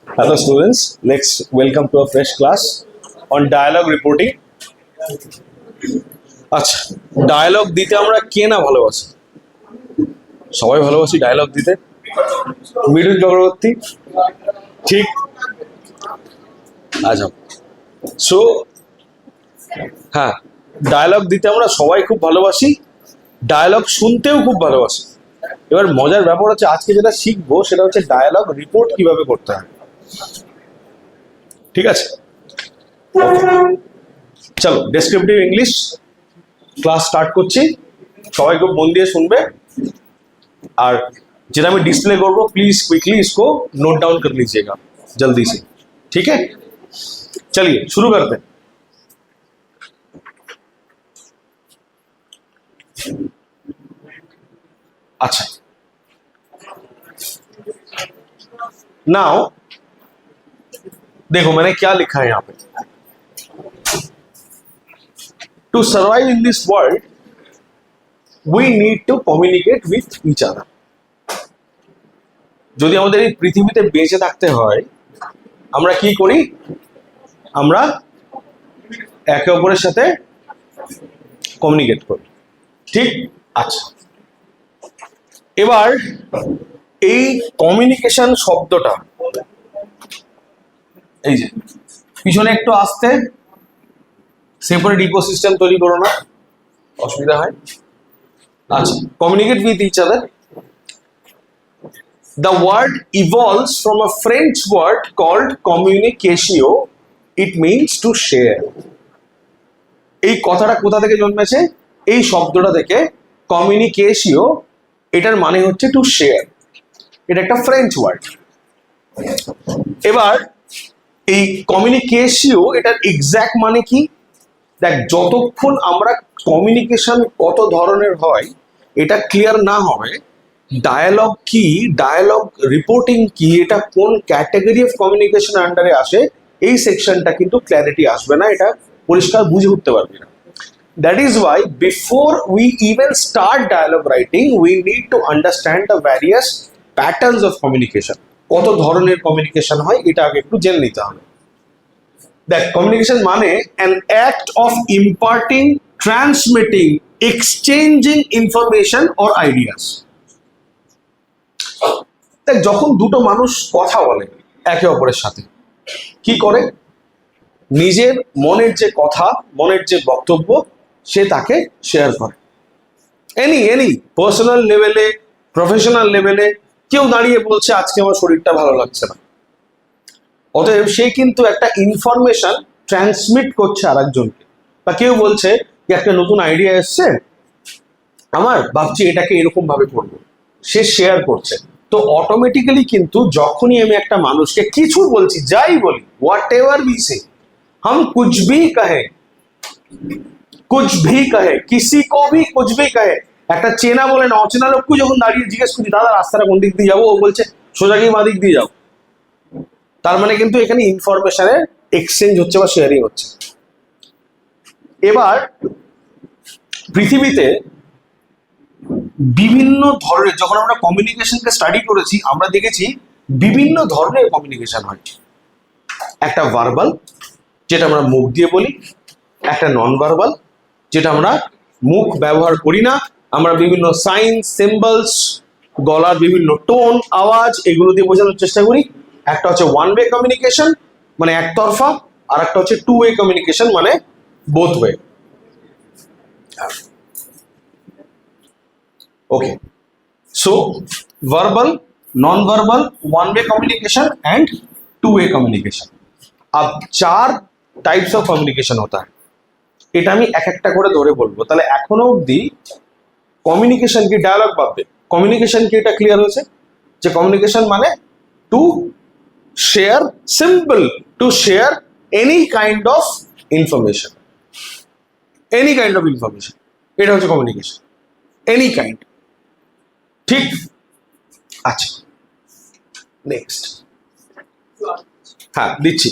Hello students, let's welcome to a fresh class on dialogue reporting. আচ্ছা, dialogue দিতে আমরা কে না ভালোবাসি? সবাই ভালোবাসি ডায়ালগ দিতে। মিঠুন চক্রবর্তী, ঠিক? আচ্ছা, সো হ্যাঁ, ডায়ালগ দিতে আমরা সবাই খুব ভালোবাসি, ডায়ালগ শুনতেও খুব ভালোবাসি। এবার মজার ব্যাপার হচ্ছে আজকে যেটা শিখবো সেটা হচ্ছে ডায়ালগ রিপোর্ট কিভাবে করতে হয়। ঠিক আছে, চলো ডেসক্রিপটিভ ইংলিশ ক্লাস স্টার্ট করছি। সবাই খুব মন দিয়ে শুনবে, আর যেটা আমি डिस्प्ले করবো प्लीज क्विकली इसको नोट डाउन कर लीजिएगा जल्दी से, ठीक है? चलिए शुरू करते हैं। अच्छा, नाउ देखो मैंने क्या लिखा है यहाँ पे। To survive in this world we need to communicate with each other. যদি আমাদের এই পৃথিবীতে বেঁচে থাকতে হয় আমরা কি করি? আমরা একে অপরের সাথে কমিউনিকেট করি, ঠিক? আচ্ছা, এবার এই কমিউনিকেশন শব্দটা, এই যে পিছনে একটু আসতে সেপারেট ইকোসিস্টেম তৈরি করো না, অসুবিধা হয়। আচ্ছা, communicate with each other. The word evolves from a French word called communicatio. It means to share. এই কথাটা কোথা থেকে জন্মেছে? এই শব্দটা থেকে, communicatio, এটার মানে হচ্ছে টু শেয়ার। এটা একটা ফ্রেঞ্চ ওয়ার্ড। এবার এই কমিউনিকেশিও এটার এক্স্যাক্ট মানে কি? দেখ, যতক্ষণ আমরা কমিউনিকেশন কত ধরনের হয় এটা ক্লিয়ার না হবে, ডায়ালগ কি, ডায়ালগ রিপোর্টিং কি, এটা কোন ক্যাটাগরি অফ কমিউনিকেশন আন্ডারে আসে, এই সেকশনটা কিন্তু ক্ল্যারিটি আসবে না, এটা পরিষ্কার বুঝে উঠতে পারবি না। That is why before we even start dialogue writing we need to understand the various patterns of communication. কত ধরনের কমিউনিকেশন হয় এটা আগে একটু জেনে নিতে হবে। দেখ, কমিউনিকেশন মানে an act of imparting, transmitting, exchanging information or ideas. দেখ, যখন দুটো মানুষ কথা বলে একে অপরের সাথে কি করে? নিজের মনের যে কথা, মনের যে বক্তব্য সে তাকে শেয়ার করে। এনি পার্সোনাল লেভেলে, প্রফেশনাল লেভেলে কেউ দাঁড়িয়ে বলছে আজকে আমার শরীরটা ভালো লাগছে না, অতএব সে কিন্তু একটা ইনফরমেশন ট্রান্সমিট করছে আর একজনকে। বা কেউ বলছে যে একটা নতুন আইডিয়া এসছে আমার, ভাবছি এটাকে এরকম ভাবে করবো, সে শেয়ার করছে। তো অটোমেটিক্যালি কিন্তু যখনই আমি একটা মানুষকে কিছু বলছি, যাই বলি, হোয়াট এভার বি সে, হাম কুছ ভি কহে, কুছ ভি কহে, কিসি কো ভি কুছ ভি কহে, একটা চেনা বলে না অচেনা লোককে যখন দাঁড়িয়ে জিজ্ঞেস করি দাদা রাস্তাটা কোন দিক দিয়ে যাবো, ও বলছে সোজা গিয়ে বাঁ দিক দিয়ে যাও, তার মানে কিন্তু এখানে ইনফরমেশনের এক্সচেঞ্জ হচ্ছে বা শেয়ারিং হচ্ছে। এবার পৃথিবীতে বিভিন্ন ধরনের, যখন আমরা কমিউনিকেশনকে স্টাডি করেছি আমরা দেখেছি বিভিন্ন ধরনের কমিউনিকেশন হয়। একটা ভার্বাল, যেটা আমরা মুখ দিয়ে বলি, একটা নন ভার্বাল, যেটা আমরা মুখ ব্যবহার করি না, আমরা বিভিন্ন সাইন, সিম্বলস, গলার বিভিন্ন টোন, আওয়াজ, এগুলো দিয়ে বোঝানোর চেষ্টা করি। একটা হচ্ছে ওয়ান ওয়ে কমিউনিকেশন মানে একতরফা, আর একটা হচ্ছে টু ওয়ে কমিউনিকেশন মানে both way. Okay, so verbal, non-verbal, one way communication and two way communication। अब 4 टाइप्स ऑफ कम्युनिकेशन होता है। এটা আমি এক একটা করে ধরে বলবো। তাহলে এখনো অবধি কমিউনিকেশন কি, ডায়ালগ ভাববে কমিউনিকেশন কি, এটা ক্লিয়ার হয়েছে যে কমিউনিকেশন মানে to share, simple, to share any kind of information, any kind of information, এটা হচ্ছে কমিউনিকেশন, এনি কাইন্ড, ঠিক? আচ্ছা, নেক্সট, হ্যাঁ দিচ্ছি,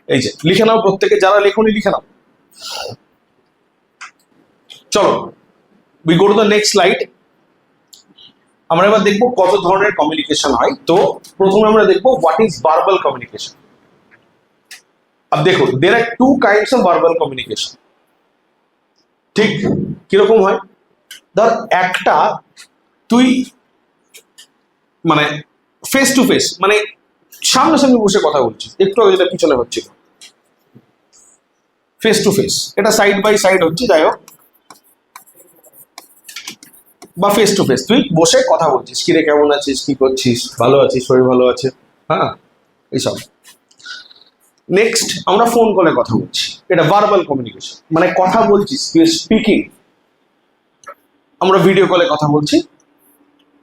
এই যে লিখে নাও প্রত্যেকে, যারা লেখনি লিখে নাও। চলো we go to the next slide. আমরা এবার দেখবো কত ধরনের কমিউনিকেশন হয়। তো প্রথমে আমরা দেখবো হোয়াট ইজ ভার্বাল কমিউনিকেশন। अब देखो there are two kinds of verbal communication. ঠিক কিরকম হয়? ধর একটা তুই মানে ফেস টু ফেস মানে সামনাসামনি বসে কথা বলছিস, একটু আগে যেটা পিছনে হচ্ছিল ফেস টু ফেস, এটা সাইড বাই সাইড হচ্ছে যাই হোক, বা ফেস টু ফেস তুই বসে কথা বলছিস, কিরে কেমন আছিস, কি করছিস, ভালো আছিস, শরীর ভালো আছে, হ্যাঁ এইসব। নেক্সট আমরা ফোন কলে কথা বলছি, এটা ভার্বাল কমিউনিকেশন, মানে কথা বলছিস, স্পিকিং। আমরা ভিডিও কলে কথা বলছি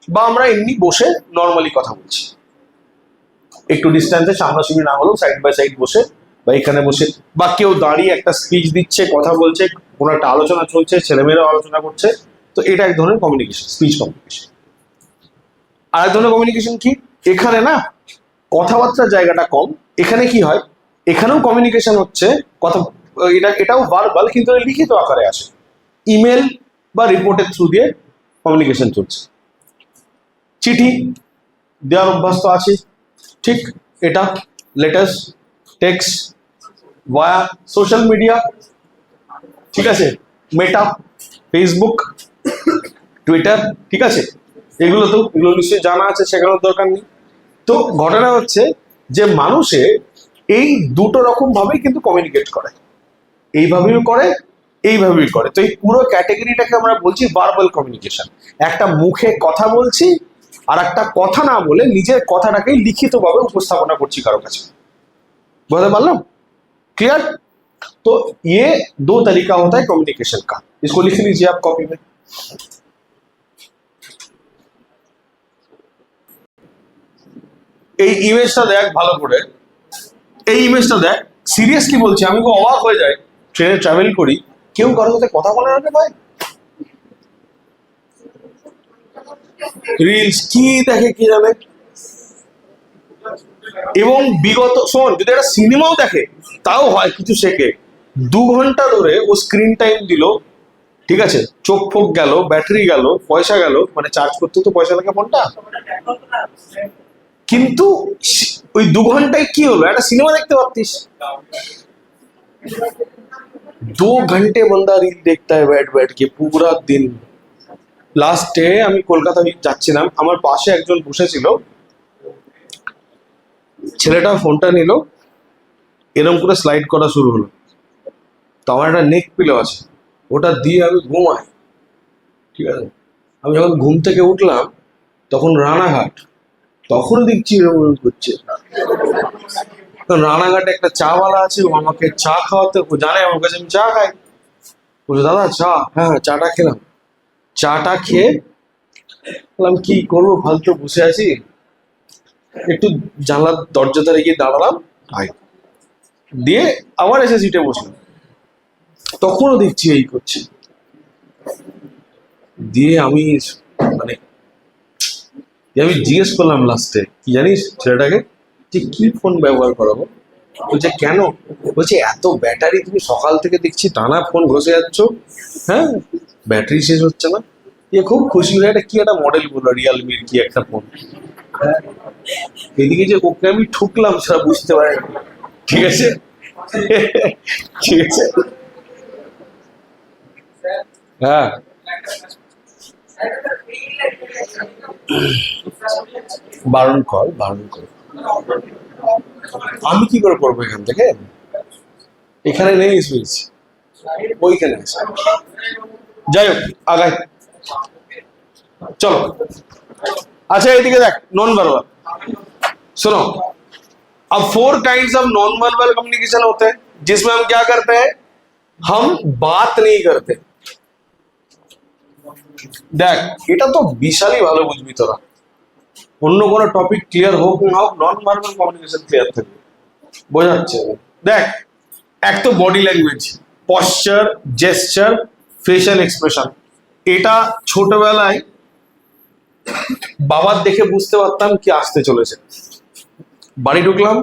বা আমরা এমনি বসে নর্মালি কথা বলছি, একটু ডিস্টেন্সে, সামনাসামনি না হলেও সাইড বাই সাইড বসে বা এখানে বসে, বা কেউ দাঁড়িয়ে একটা স্পিচ দিচ্ছে, কথা বলছে, কোনো একটা আলোচনা চলছে, ছেলেমেয়েরাও আলোচনা করছে, তো এটা এক ধরনের কমিউনিকেশন, স্পিচ কমিউনিকেশন। আর এক ধরনের কমিউনিকেশন কি, এখানে না কথাবার্তার জায়গাটা কম, এখানে কি হয়, এখানেও কমিউনিকেশন হচ্ছে, কথা এটাও ভার্বাল কিন্তু লিখিত আকারে আসে, ইমেল বা রিপোর্টের থ্রু দিয়ে কমিউনিকেশন চলছে। চিঠি দেওয়ার অভ্যাস তো আছে, ঠিক, এটা লেটার্স, টেক্সট, ভায়া সোশ্যাল মিডিয়া, ঠিক আছে, মেটা, ফেসবুক, টুইটার, ঠিক আছে, এগুলো নিশ্চয়ই জানা আছে, শেখানোর দরকার নেই। তো ঘটনা হচ্ছে যে মানুষে এই দুটো রকম ভাবেই কিন্তু কমিউনিকেট করে, এইভাবেও করে, এইভাবেই করে। তো এই পুরো ক্যাটাগরিটাকে আমরা বলছি ভার্বাল কমিউনিকেশন। একটা মুখে কথা বলছি আর একটা কথা না বলে নিজের কথাটাকে লিখিতভাবে উপস্থাপনা করছি কারো কাছে। বুঝতে পারলাম? क्लियर? तो ये दो तरीका होता है कम्युनिकेशन का, इसको लिख लीजिए आप कॉपी में। এই ইমেজটা দেখ ভালো করে, এই ইমেজটা দেখ, সিরিয়াসলি বলছি, আমি খুব অবাক হয়ে যাই, ট্রেনে ট্রাভেল করি, কেউ কারোর সাথে কথা বলে না ভাই, রিলস কি দেখে কি জানে। এবং বিগত শোন, যদি একটা সিনেমাও দেখে তাও হয় কিছু শেখে, 2 ঘন্টা ধরে ও স্ক্রিন টাইম দিল, ঠিক আছে, চোখ ফোক গেল, ব্যাটারি গেল, পয়সা গেল, মানে চার্জ করতে তো পয়সা লাগে ফোনটা, কিন্তু ওই 2 ঘন্টায় কি হলো, একটা সিনেমা দেখতে পারতিস। 2 घंटे बंदा रील देखता है बैठ बैठ के पूरा दिन। লাস্টে আমি কলকাতা যাচ্ছিলাম, আমার পাশে একজন বসেছিল, ছেলেটা ফোনটা নিল, এরকম করে স্লাইড করা শুরু হলো, তো আমার একটা নেক পিলো আছে, ওটা দিয়ে আমি ঘুমাই, ঠিক আছে। আমি যখন ঘুম থেকে উঠলাম তখন রানাঘাট, তখনও দেখছি এরকম করছে। রানাঘাটে একটা চাওয়ালা আছে, ও আমাকে চা খাওয়াতে, ও জানে আমার কাছে আমি চা খাই, বলছে দাদা চা, হ্যাঁ চাটা খেলাম, চাটা খেয়ে বললাম কি করবো, ফালতু বসে আছি, একটু জানলার দরজা ধারে গিয়ে দাঁড়ালাম, ভাই দিয়ে আবার এসে সিটে বসলাম, তখনও দেখছি এই করছে। দিয়ে আমি মানে আমি জিজ্ঞেস করলাম লাস্টে, কি জানিস ছেলেটাকে, যে কি ফোন ব্যবহার করাবো, বলছে কেন, বলছে এত ব্যাটারি, তুমি সকাল থেকে দেখছি টানা ফোন ঘষে যাচ্ছ, হ্যাঁ ব্যাটারি শেষ হচ্ছে না। এ খুব খুশি হয়ে একটা কি একটা মডেল বললো, রিয়ালমির কি একটা ফোন, এদিকে যে ওকে আমি ঠুকলাম সেটা বুঝতে পারে, ঠিক আছে, ঠিক আছে, হ্যাঁ বারণ কর, বারণ কর, আমি কি করে করবো এখান থেকে, এখানে নেই সুইচ, ওইখানে আছে, যাই হোক আগাই चलो। अच्छा ये देख नॉन वर्बल, सुनो, अब 4 kinds of non verbal communication होते हैं जिसमें हम क्या करते हैं, हम बात नहीं करते। দেখ এটা তো বিশালই ভালো বুঝবি তোরা, অন্য কোনো টপিক ক্লিয়ার হোক না হোক, নন ভার্বাল কমিউনিকেশন ক্লিয়ার থাকবে, বোঝাচ্ছে। দেখ এক তো body language, posture, gesture, facial expression, এটা ছোটবেলায় বাবার দেখে বুঝতে পারতাম কি আসতে চলেছে। বাড়ি ঢুকলাম,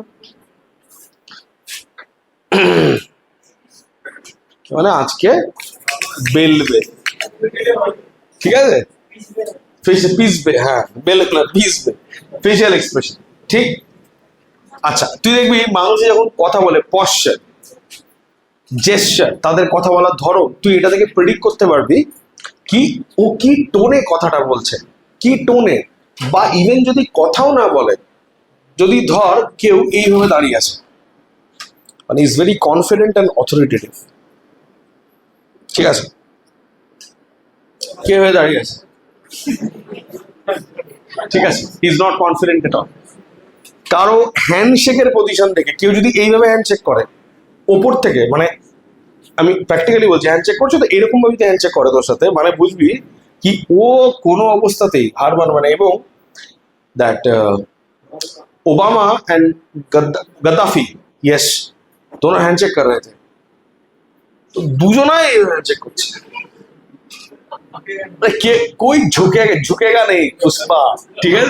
মানে আজকে বেলবে, ঠিক আছে, পিস বে, হ্যাঁ বেলে পিস বে, ফেশিয়াল এক্সপ্রেশন, ঠিক। আচ্ছা তুই দেখবি মানুষ যখন কথা বলে পশ্চার, জেস্টার, তাদের কথা বলার ধরন, তুই এটা থেকে প্রেডিক্ট করতে পারবি কি ও কি টোনে কথাটা বলছে, কি টোনে। বা ইভেন যদি কথাও না বলে, যদি ধর কেউ এইভাবে দাঁড়িয়ে আছে, মানে is very confident and authoritative, ঠিক আছে, কে হয়ে দাঁড়িয়ে আছে, ঠিক আছে, is not confident at all. কারো হ্যান্ডশেকের পজিশন দেখে কেউ যদি এইভাবে হ্যান্ডশেক করে ওপর থেকে, মানে আমি প্র্যাকটিক্যালি বলছি, হ্যান্ডশেক করছো তো এরকম ভাবে হ্যান্ডশেক করে তোর সাথে, মানে বুঝবি कि वो কোনো অবস্থাতেই হার মানবে না। এবং that Obama and Gaddafi, yes, दोनों हैंडशेक कर रहे थे, तो দুজনাই हैंडशेक করছে, कि कोई झुकेगा नहीं पुष्पा, ठीक है,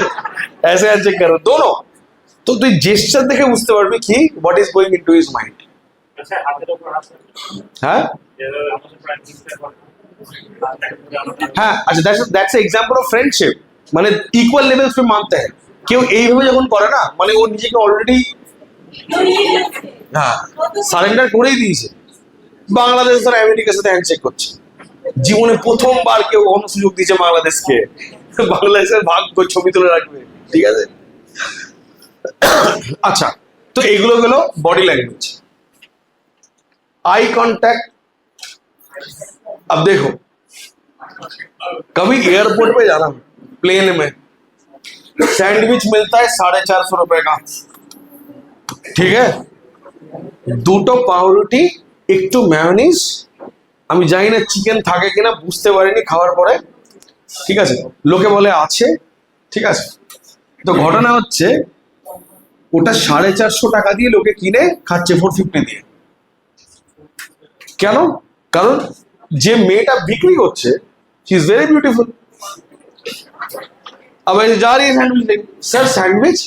ऐसे हैंडशेक कर रहे दोनों। तो তুই জেস্টার দেখে বুঝতে পারবি কি what is going into his mind. হ্যাঁ হ্যাঁ, আচ্ছা দ্যাটস এক্সাম্পল অফ ফ্রেন্ডশিপ, মানে ইকুয়াল লেভেলস पे मानते हैं। কেউ এইভাবে যখন করে না, মানে ও নিজেকে অলরেডি হ্যাঁ সারেন্ডার করেই দিয়েছে। বাংলাদেশ আর আমেরিকার সাথে হ্যান্ডশেক করছে, জীবনে প্রথমবার কেউ কখনো সুযোগ দিয়েছে বাংলাদেশকে, বাংলাদেশের ভাগ্য ছবি তুলে রাখবে, ঠিক আছে। अच्छा तो एगुलो गलो बॉडी लैंग्वेज, आई कांटेक्ट। अब देखो कभी एयरपोर्ट पे जाना, प्लेन में सैंडविच मिलता है 450 रुपए का, ठीक है, দুটো পাউরুটি একটু মেয়োনিজ, আমি জানি না চিকেন থাকে কিনা, বুঝতে পারিনি খাওয়ার পরে, ঠিক আছে, লোকে বলে আছে, ঠিক আছে। তো ঘটনা হচ্ছে ওটা 450 টাকা দিয়ে লোকে কিনে খাচ্ছে 450 দিয়ে। কেন? কারণ যে মেয়েটা বিক্রি করছে शी इज वेरी ब्यूटीफुल। अब ऐसे जा रही है सैंडविच लेके, सर सैंडविच,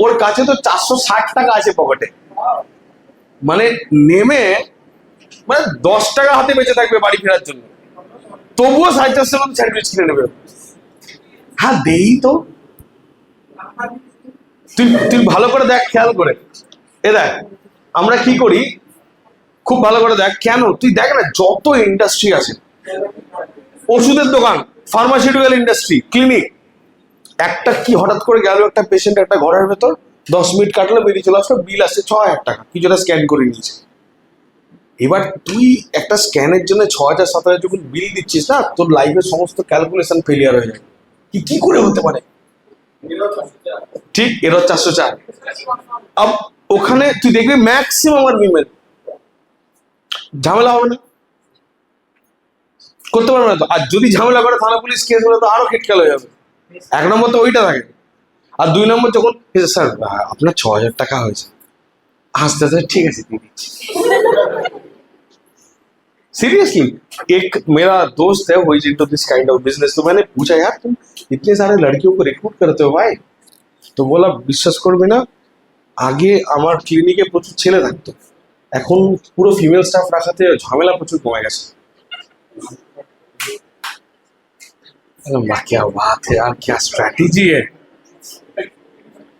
ওর কাছে তো 460 টাকা আছে পকেটে, মানে নেমে মানে 10 টাকা হাতে বেঁচে থাকবে বাড়ি ফেরার জন্য, তবুও 450 স্যান্ডউইচ কিনে নেবে। হ্যাঁ দেই তো, তুই ভালো করে দেখ, খেয়াল করে এ দেখ আমরা কি করি, খুব ভালো করে দেখ, কেন তুই দেখ না যত ইন্ডাস্ট্রি আছে, ওষুধের দোকান, ফার্মাসিউটিক্যাল ইন্ডাস্ট্রি, ক্লিনিক, একটা কি হঠাৎ করে গেল একটা পেশেন্ট একটা ঘরের ভেতর, 10 মিনিট কাটলো, বেরিয়ে চলে আসলো, বিল আসছে 6000 টাকা, কিছুটা স্ক্যান করে নিয়েছে। এবার তুই একটা স্ক্যানের জন্য 6000 7000 যখন বিল দিচ্ছিস না, তোর লাইফের সমস্ত ক্যালকুলেশন ফেলিয়ার হয়ে যায়। কি করে হতে পারে, ঠিক এর 404। আব ওখানে তুই দেখবি ম্যাক্সিমাম আর উইমেন, ঝামেলা হবে না, করতে পারবে না তো। আর যদি ঝামেলা করে থানা পুলিশ কেস হলে তো আরো খেটকাল হয়ে যাবে। এক নম্বর তো ওইটা থাকে, আর 2 নম্বর যখন স্যার আপনার 6000 টাকা হয়েছে, হাসতে হাসতে ঠিক আছে দিয়ে দিচ্ছি। सीरियसली एक मेरा दोस्त है वो is into this kind of business, तो मैंने पूछा यार तुम इतने सारे लड़कियों को रिक्रूट करते हो भाई, तो बोला বিশ্বাস করবে না, আগে আমার ক্লিনিকে প্রচুর ছেলে থাকতো, এখন পুরো ফিমেল স্টাফ রাখাতে ঝামেলা প্রচুর কমে গেছে। क्या बात है यार, क्या स्ट्रैटेजी है।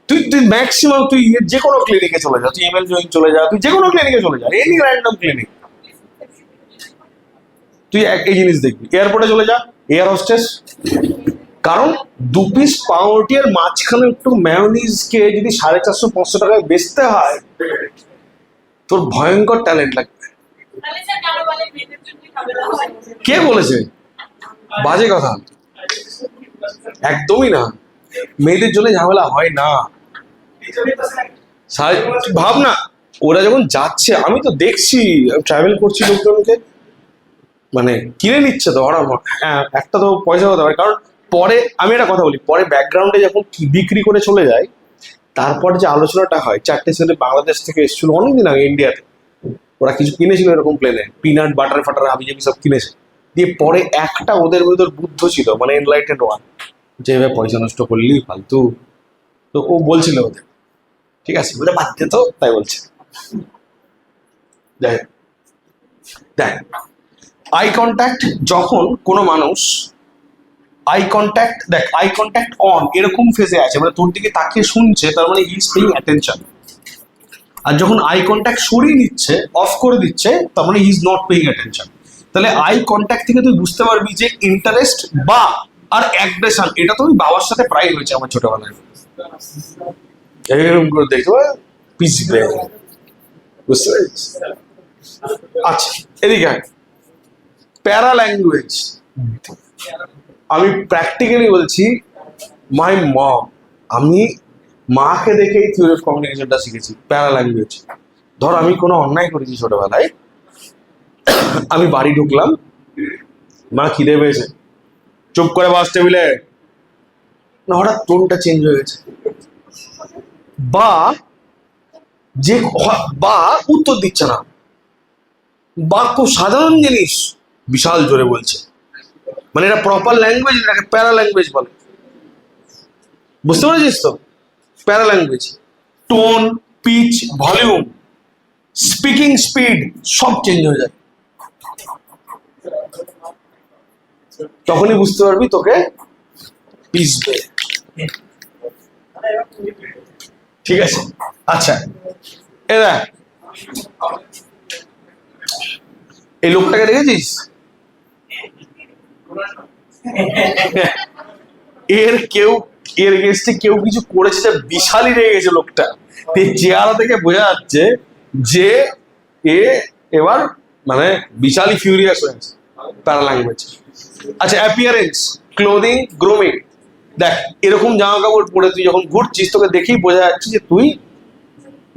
তুই ম্যাক্সিমাম তুই যে কোনো ক্লিনিকে চলে যা, তুই এমএল জয়েন চলে যা, তুই যে কোনো ক্লিনিকে চলে যা, এনি র্যান্ডম ক্লিনিক, তুই এই জিনিস দেখবি। এয়ারপোর্টে চলে যা, এয়ার হোস্টেস, কারণ 2 পিস পাউরুটি আর মাঝখানে একটু মেয়োনিজকে যদি 450-500 টাকায় বেচতে হয়, তোর ভয়ঙ্কর ট্যালেন্ট লাগবে। কে বলেছে বাজে কথা, একদমই না, মেয়েদের জন্য ঝামেলা হয় না। ভাব না ওরা যখন যাচ্ছে, আমি তো দেখছি ট্রাভেল করছি, লোকজনকে মানে কিনে নিচ্ছে তো ওরা, হ্যাঁ একটা তো পয়সা হতে পারে, কারণ পরে আমি একটা কথা বলি, পরে ব্যাকগ্রাউন্ডে যখন বিক্রি করে চলে যায়, তারপর যে আলোচনাটা হয়, 4টে ছেলে বাংলাদেশ থেকে এসেছিল অনেকদিন আগে ইন্ডিয়াতে, ওরা কিছু কিনেছিল এরকম প্লেনে, পিনাট বাটার ফাটার হাবিজাবি সব কিনেছে, দিয়ে পরে একটা ওদের ভেতর বুদ্ধ ছিল, মানে এনলাইটেড ওয়ান, যে এবার পয়সা নষ্ট করলি ফালতু, তো ও বলছিল ওদের, ঠিক আছে ওদের বাদ দে তো, তাই বলছে। যাই হোক, দেখ আই কন্ট্যাক্ট যখন কোনো মানুষ আই কন্ট্যাক্ট, দেখ আই কন্ট্যাক্ট অন এরকম ফেজে আছে, মানে তোর দিকে তাকিয়ে শুনছে, তার মানে হি ইজ পেইং অ্যাটেনশন। আর যখন আই কন্ট্যাক্ট সরিয়ে নিচ্ছে, অফ করে দিচ্ছে, তার মানে he is not paying attention. তাহলে আই কন্ট্যাক্ট থেকে তুই বুঝতে পারবি যে ইন্টারেস্ট বা আর অ্যাগ্রেশন, এটা তো বাবার সাথে প্রায় হয়েছে আমার ছোটবেলায়। এরকম করে দেখতে পাবে পিছবে, বুঝতে পারছিস? আচ্ছা এদিকে প্যারা ল্যাঙ্গুয়েজ, আমি প্র্যাকটিক্যালি বলছি, মাই মম, আমি মাকে দেখেই থিওরি অফ কমিউনিকেশনটা শিখেছি, প্যারা ল্যাঙ্গুয়েজ। ধর আমি কোনো অন্যায় করেছি ছোটবেলায়, আমি বাড়ি ঢুকলাম, মা খিদে পেয়েছে, চুপ করে বাস টেবিলে, না হঠাৎ টোনটা চেঞ্জ হয়ে গেছে, বা যে বা উত্তর দিচ্ছে না, বা খুব সাধারণ জিনিস বিশাল জোরে বলছে, মানে এটা প্রপার ল্যাঙ্গুয়েজ, এটাকে প্যারা ল্যাঙ্গুয়েজ বলে। বুঝতে পেরেছিস তো? Paralanguage, tone, pitch, volume, speaking speed সব চেঞ্জ হয়ে যায়, তখনই বুঝতে পারবি তোকে পিছবে। ঠিক আছে? আচ্ছা এরা এই লোকটাকে দেখেছিস? এর গেস্টে কেউ কিছু করেছে, বিশালই রেগে গেছে লোকটা, চেহারা থেকে বোঝা যাচ্ছে যে এ এবার মানে বিশালই ফিউরিয়াস হয়েছে, প্যারা ল্যাঙ্গুয়েজ। আচ্ছা অ্যাপিয়ারেন্স, ক্লোদিং, গ্রুমিং, দেখ এরকম জামা কাপড় পরে তুই যখন ঘুরছিস, তোকে দেখেই বোঝা যাচ্ছে যে তুই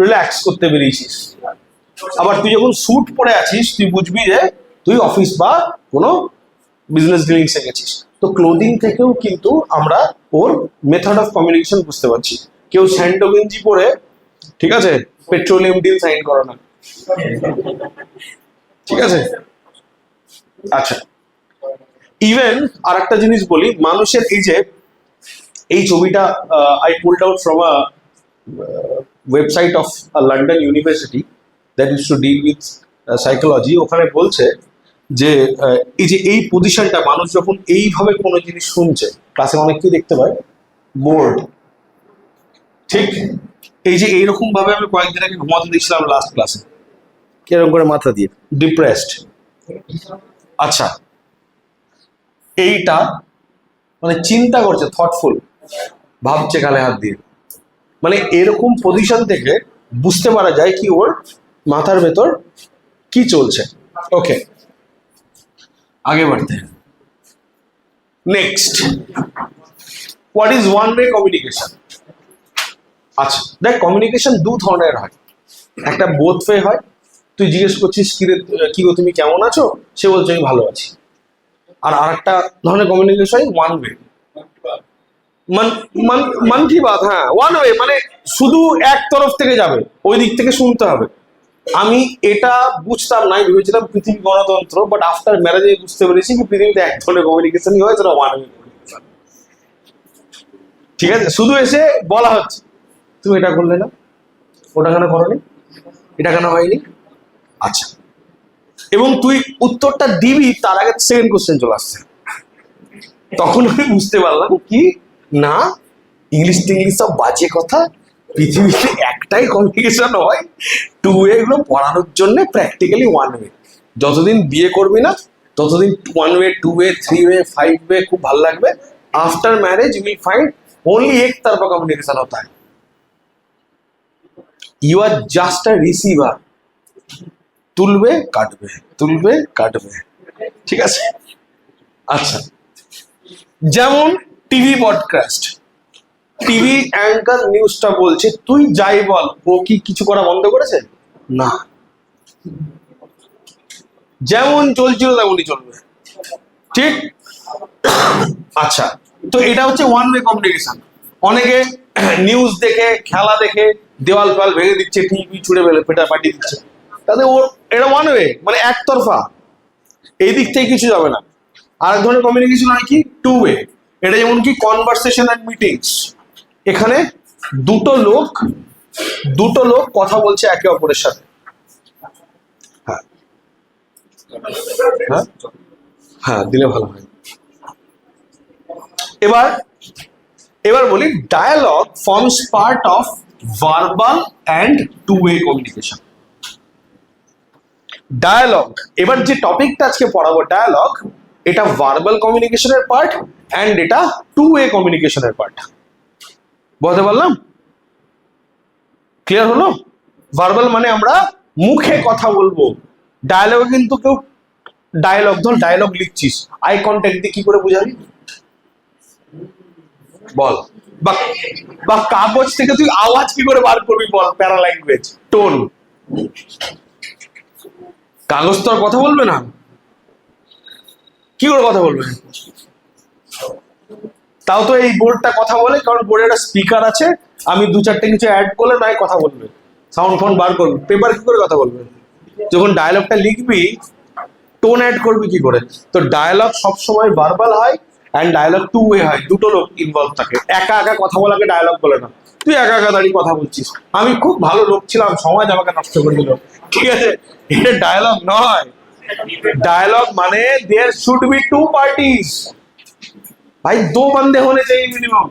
রিল্যাক্স করতে বেরিয়েছিস। আবার তুই যখন স্যুট পরে আছিস, তুই বুঝবি যে তুই অফিস বা কোনো বিজনেস ডিলিংসে গেছিস। তো ক্লোদিং থেকেও কিন্তু আমরা ওর মেথড অফ কমিউনিকেশন বুঝতে পারছি। কেউ স্যান্ডো গেঞ্জি পরে, ঠিক আছে, পেট্রোলিয়াম ডিল সাইন করে না, ঠিক আছে? আচ্ছা ইভেন আর একটা জিনিস বলি, মানুষের এই যে এই ছবিটা I pulled out from a website of London university that is to deal with psychology. ওখানে বলছে যে এই যে এই পজিশনটা, মানুষ যখন এইভাবে কোনো জিনিস শুনছে, ক্লাসে অনেককেই দেখতে পায় বোর্ড, ঠিক এই যে এইরকম ভাবে আমি কয়েকদিন আগে ঘুমাতে দিয়েছিলাম লাস্ট ক্লাসে, কিরকম করে মাথা দিয়ে ডিপ্রেসড। আচ্ছা এইটা মানে চিন্তা করছে, থটফুল, ভাবছে গালে হাত দিয়ে, মানে এরকম পজিশন থেকে বুঝতে পারা যায় কি ওর মাথার ভেতর কি চলছে। ওকে আগে বাড়তে, next, what is one way communication? আচ্ছা দেখ কমিউনিকেশন দু ধরনের হয়, একটা বোথ ওয়ে হয়, তুই জিজ্ঞেস করছিস কি গো তুমি কেমন আছো, সে বলছে আমি ভালো আছি। আর আরেকটা ধরনের কমিউনিকেশন ওয়ান ওয়ে, মন কি বাত, হ্যাঁ ওয়ান ওয়ে, মানে শুধু এক তরফ থেকে যাবে, ওই দিক থেকে শুনতে হবে। আমি এটা বুঝতাম না, ভেবেছিলাম পৃথিবী গণতন্ত্র, বাট আফটার ম্যারেজে বুঝতে পেরেছি কি পৃথিবীতে এক ধরনের কমিউনিকেশনই হয়, সেটা ওয়ান ওয়ে। ঠিক আছে, শুধু এসে বলা হচ্ছে তুমি এটা করলে না, ওটা কেন করনি, এটা কেন হয়নি, আচ্ছা, এবং তুই উত্তরটা দিবি তার আগে সেকেন্ড কোশ্চেন চলে আসছে। তখন আমি বুঝতে পারলাম কি না, ইংলিশ টিংলিশ সব বাজে কথা, পৃথিবীতে একটাই কমিউনিকেশন হয়, টু ওয়ে গুলো পড়ানোর জন্য প্র্যাকটিক্যালি ওয়ান ওয়ে। যতদিন বিয়ে করবি না ততদিন one way, two way, three way, five way খুব ভালো লাগবে। After marriage you will find only एक तरफा कम्युनिकेशन होता है, you are just a receiver, তুলবে কাটবে, তুলবে কাটবে, ঠিক আছে? আচ্ছা যেমন টিভি পডকাস্ট, টিভি অ্যাঙ্কার নিউজটা বলছে, তুই যাই বল, ও কি কিছু করা বন্ধ করেছে? না, যেমন চলছিল তেমনই চলবে, ঠিক? আচ্ছা তো এটা হচ্ছে ওয়ান ওয়ে কমিউনিকেশন। অনেকে নিউজ দেখে, খেলা দেখে দেওয়াল ফেয়াল ভেঙে দিচ্ছে, টিভি ছুড়ে ফেটা পাঠিয়ে দিচ্ছে, তাতে ও এটা ওয়ান ওয়ে, মানে একতরফা, এই দিক থেকে কিছু যাবে না। আর এক ধরনের কমিউনিকেশন হয় কি টু ওয়ে, এটা যেমন কি কনভারসেশন অ্যান্ড মিটিংস, এখানে দুটো লোক কথা বলছে একে অপরের সাথে। হ্যাঁ হ্যাঁ হ্যাঁ দিলে ভালো হয়। এবার এবার বলি, dialogue forms part of verbal and two way communication. Dialogue, এবার যে টপিকটা আজকে পড়াবো ডায়ালগ, এটা ভার্বাল কমিউনিকেশনের পার্ট অ্যান্ড এটা টু ওয়ে কমিউনিকেশনের পার্ট। বলতে পারলাম? ক্লিয়ার হলো? ভার্বাল মানে আমরা মুখে কথা বলবো, ডায়ালগে কিন্তু কেউ ডায়ালগ, ধর ডায়ালগ লিখছিস, আই কন্ট্যাক্ট দিয়ে কি করে বুঝাবি বল? বা কাগজ থেকে তুই আওয়াজ কি করে বার করবি বল? প্যারা ল্যাঙ্গুয়েজ, টোন। কাগজ তো আর কথা বলবে না, কি করে কথা বলবে? তাও তো এই বোর্ডটা কথা বলে, কারণ বোর্ডে একটা স্পিকার আছে, আমি দু চারটে কিছু অ্যাড করলে নয় কথা বলবে, সাউন্ড ফোন বার করবে। পেপার কি করে কথা বলবে? যখন ডায়ালগটা লিখবি টোন অ্যাড করবি কি করে? তো ডায়ালগ সবসময় ভার্বাল হয় অ্যান্ড ডায়ালগ টু ওয়ে হয়, দুটো লোক ইনভলভ থাকে। একা একা কথা বলাকে ডায়ালগ বলে না। তুই একা একা দাঁড়িয়ে কথা বলছিস, আমি খুব ভালো লোক ছিলাম, সমাজ আমাকে নষ্ট করে দিল, ঠিক আছে, এটা ডায়ালগ নয়। डायलॉग माने there should be two parties, भाई दो बंदे होने चाहिए minimum.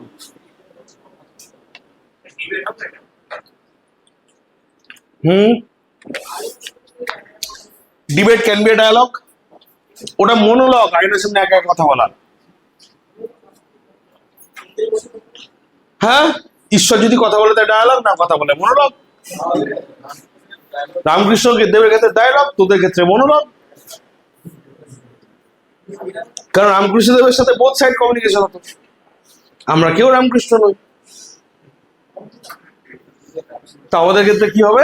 Debate can be a dialogue, ওটা মনোলগ, আইনের সামনে একা একা কথা বলা। হ্যাঁ, ঈশ্বর যদি কথা বলে তাই ডায়ালগ, না কথা বলে মনোলগ। রামকৃষ্ণ দেবের ক্ষেত্রে ডায়ালগ, তোদের ক্ষেত্রে মনোলগ, কারণ রামকৃষ্ণ দেবের সাথে বোথ সাইড কমিউনিকেশন হতো, আমরা কেউ রামকৃষ্ণ নই। তা আমাদের ক্ষেত্রে কি হবে?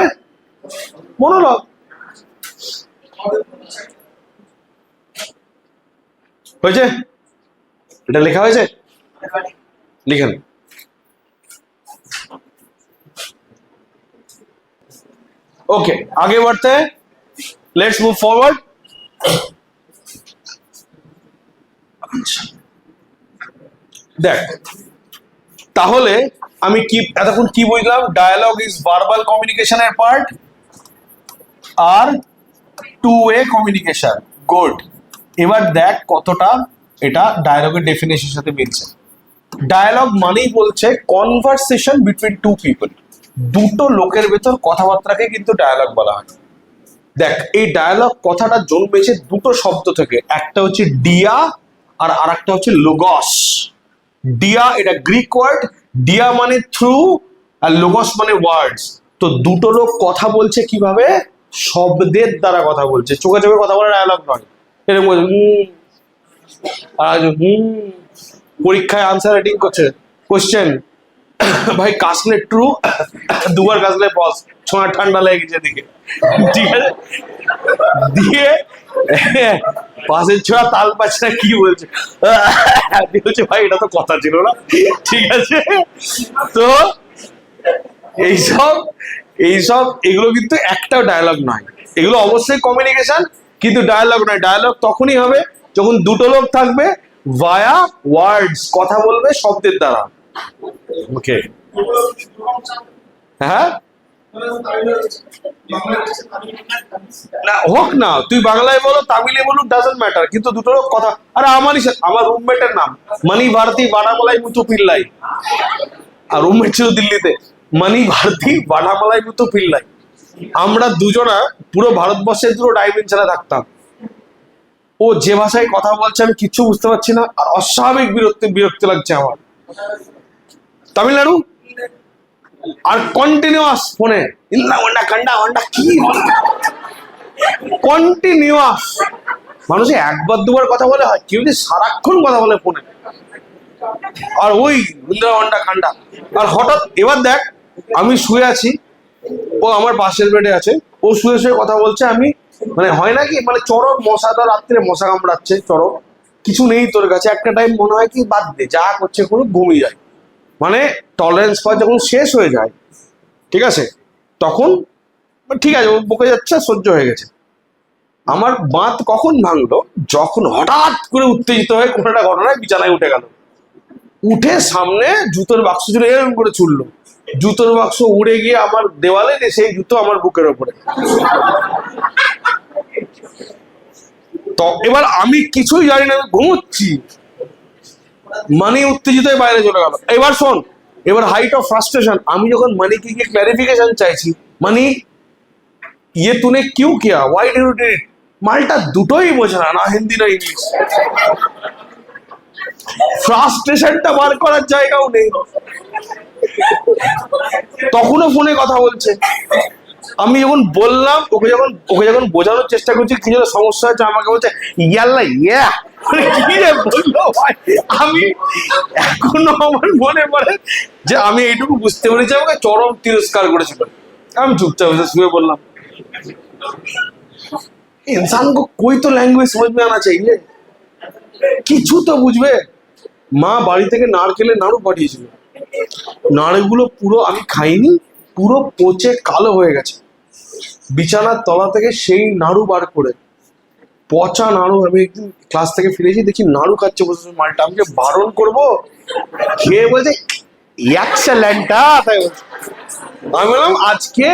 মনোলগ। হয়েছে? এটা লেখা হয়েছে? লিখেন। ओके, आगे बढ़ते हैं, लेट्स मूव फॉरवर्ड। देख, তাহলে আমি কি এতক্ষণ কি বুঝলাম? ডায়ালগ ইজ ভার্বাল কমিউনিকেশনের পার্ট আর টু ওয়ে কমিউনিকেশন। গুড। এবার দেখ কতটা এটা ডায়ালগের ডেফিনেশনের সাথে মিলছে। ডায়ালগ মানেই বলছে কনভারসেশন বিটুইন টু পিপল, দুটো লোকের ভেতর কথাবার্তাকে কিন্তু ডায়ালগ বলা হয়। দেখ, এই ডায়ালগ কথাটা জন্মেছে দুটো শব্দ থেকে, একটা হচ্ছে ডিয়া আর আরেকটা হচ্ছে লোগস। ডিয়া এটা গ্রিক ওয়ার্ড, ডিয়া মানে থ্রু আর লোগস মানে ওয়ার্ডস। তো দুটো লোক কথা বলছে কিভাবে? শব্দের দ্বারা কথা বলছে, চোখে চোখে কথা বলে ডায়ালগ নয়। এরকম পরীক্ষায় আনসার রাইটিং করছে, কোশ্চেন ভাই কাশলে ট্রু, দুবার কাশলে পজ, ছোঁয়া ঠান্ডা লেগে গেছে দিকে, ঠিক আছে, দিয়ে পাশের ছোঁয়া তাল পাচ্ছে না, কি বলছে বলছে ভাই এটা তো কথা ছিল না, ঠিক আছে। তো এইসব এইসব এগুলো কিন্তু একটাও ডায়ালগ নয়, এগুলো অবশ্যই কমিউনিকেশন কিন্তু ডায়ালগ নয়। ডায়ালগ তখনই হবে যখন দুটো লোক থাকবে, ভায়া ওয়ার্ডস, কথা বলবে শব্দের দ্বারা। ওকে, হ্যাঁ না হোক না, তুই বাংলায় বলো তামিলে বলো, ডাজন্ট ম্যাটার, কিন্তু দুটো লোক কথা। আরে আমারই আমার রুমমেটের নাম মানি ভারতী বানামালাই মুতু পিল্লাই, আর রুমমেট ছিল দিল্লিতে, মানি ভারতী বানামালাই মুতু পিল্লাই। আমরা দুজনা পুরো ভারতবর্ষের দুটো ডাইমেনশনে থাকতাম। ও যে ভাষায় কথা বলছে আমি কিচ্ছু বুঝতে পারছি না, আর অস্বাভাবিক বিরক্তি লাগছে আমার। তামিলনাড়ু আর কন্টিনিউয়াস ফোনে ইন্দা ওন্ডা কান্ডা ওন্ডা, কি কন্টিনিউয়াস। মানুষে একবার দুবার কথা বলে হয়, কেউ যদি সারাক্ষণ কথা বলে ফোনে, আর ওই ইন্দা ওন্ডা কান্ডা। আর হঠাৎ এবার দেখ, আমি শুয়ে আছি, ও আমার পাশের বেডে আছে, ও শুয়ে শুয়ে কথা বলছে, আমি মানে হয় নাকি মানে চরম মশা, তো রাত্রে মশা কামড়াচ্ছে চরম, কিছু নেই তোর কাছে, একটা টাইম মনে হয় কি বাদ দে, যা করছে কোনো ঘুমিয়ে যায়, মানে টলারেন্স পাওয়া যখন শেষ হয়ে যায়, ঠিক আছে, তখন ঠিক আছে ও বকে যাচ্ছে, সহ্য হয়ে গেছে। আমার বাঁধ কখন ভাঙলো? যখন হঠাৎ করে উত্তেজিত হয়ে কোনো একটা ঘটনায় বিছানায় উঠে গেল, উঠে সামনে জুতোর বাক্স ছিল এরকম করে ছুড়লো, জুতোর বাক্স উড়ে গিয়ে আমার দেওয়ালে, সেই জুতো আমার বুকের ওপরে। তো এবার আমি কিছুই জানি না, আমি ঘুমোচ্ছি, মানি উত্তেজিত হয়ে বাইরে চলে গেল। এবার শোন, এবার হাইট অফ ফ্রাস্ট্রেশন, আমি যখন মানিকে গিয়ে ক্ল্যারিফিকেশন চাইছি, মানি ये तूने क्यों किया, why did you did it, মালটা দুটোই বোঝে না, না হিন্দি না ইংলিশ, ফ্রাস্ট্রেশনটা বার করার জায়গাও নেই, তখনও ফোনে কথা বলছে। আমি যখন বললাম, ওকে যখন বোঝানোর চেষ্টা করছি কি যেন সমস্যা হচ্ছে, আমাকে বলছে ইয়াল্লা ইয়া, কি রে বললো ভাই। আমি এখনো আমার মনে পড়ে যে আমি এইটুকু বুঝতে পেরেছি আমাকে চরম তিরস্কার করেছিল। আমি চুপচাপ শুয়ে বললাম, इंसान को कोई तो लैंग्वेज समझ में आना चाहिए, কিছু তো বুঝবে। মা বাড়ি থেকে নারকেলের নাড়ু পাঠিয়েছিল, নাড়ুগুলো পুরো আমি খাইনি, পুরো পচে কালো হয়ে গেছে। বিছানার তলা থেকে সেই নাড়ু বার করে, পচা নাড়ু, আমি একদিন ক্লাস থেকে ফিরেছি দেখি নাড়ু খাচ্ছে বসে মালটা, আমাকে বারণ করবো, খেয়ে বলছে এক্সেলেন্ট। তাই আমি বললাম আজকে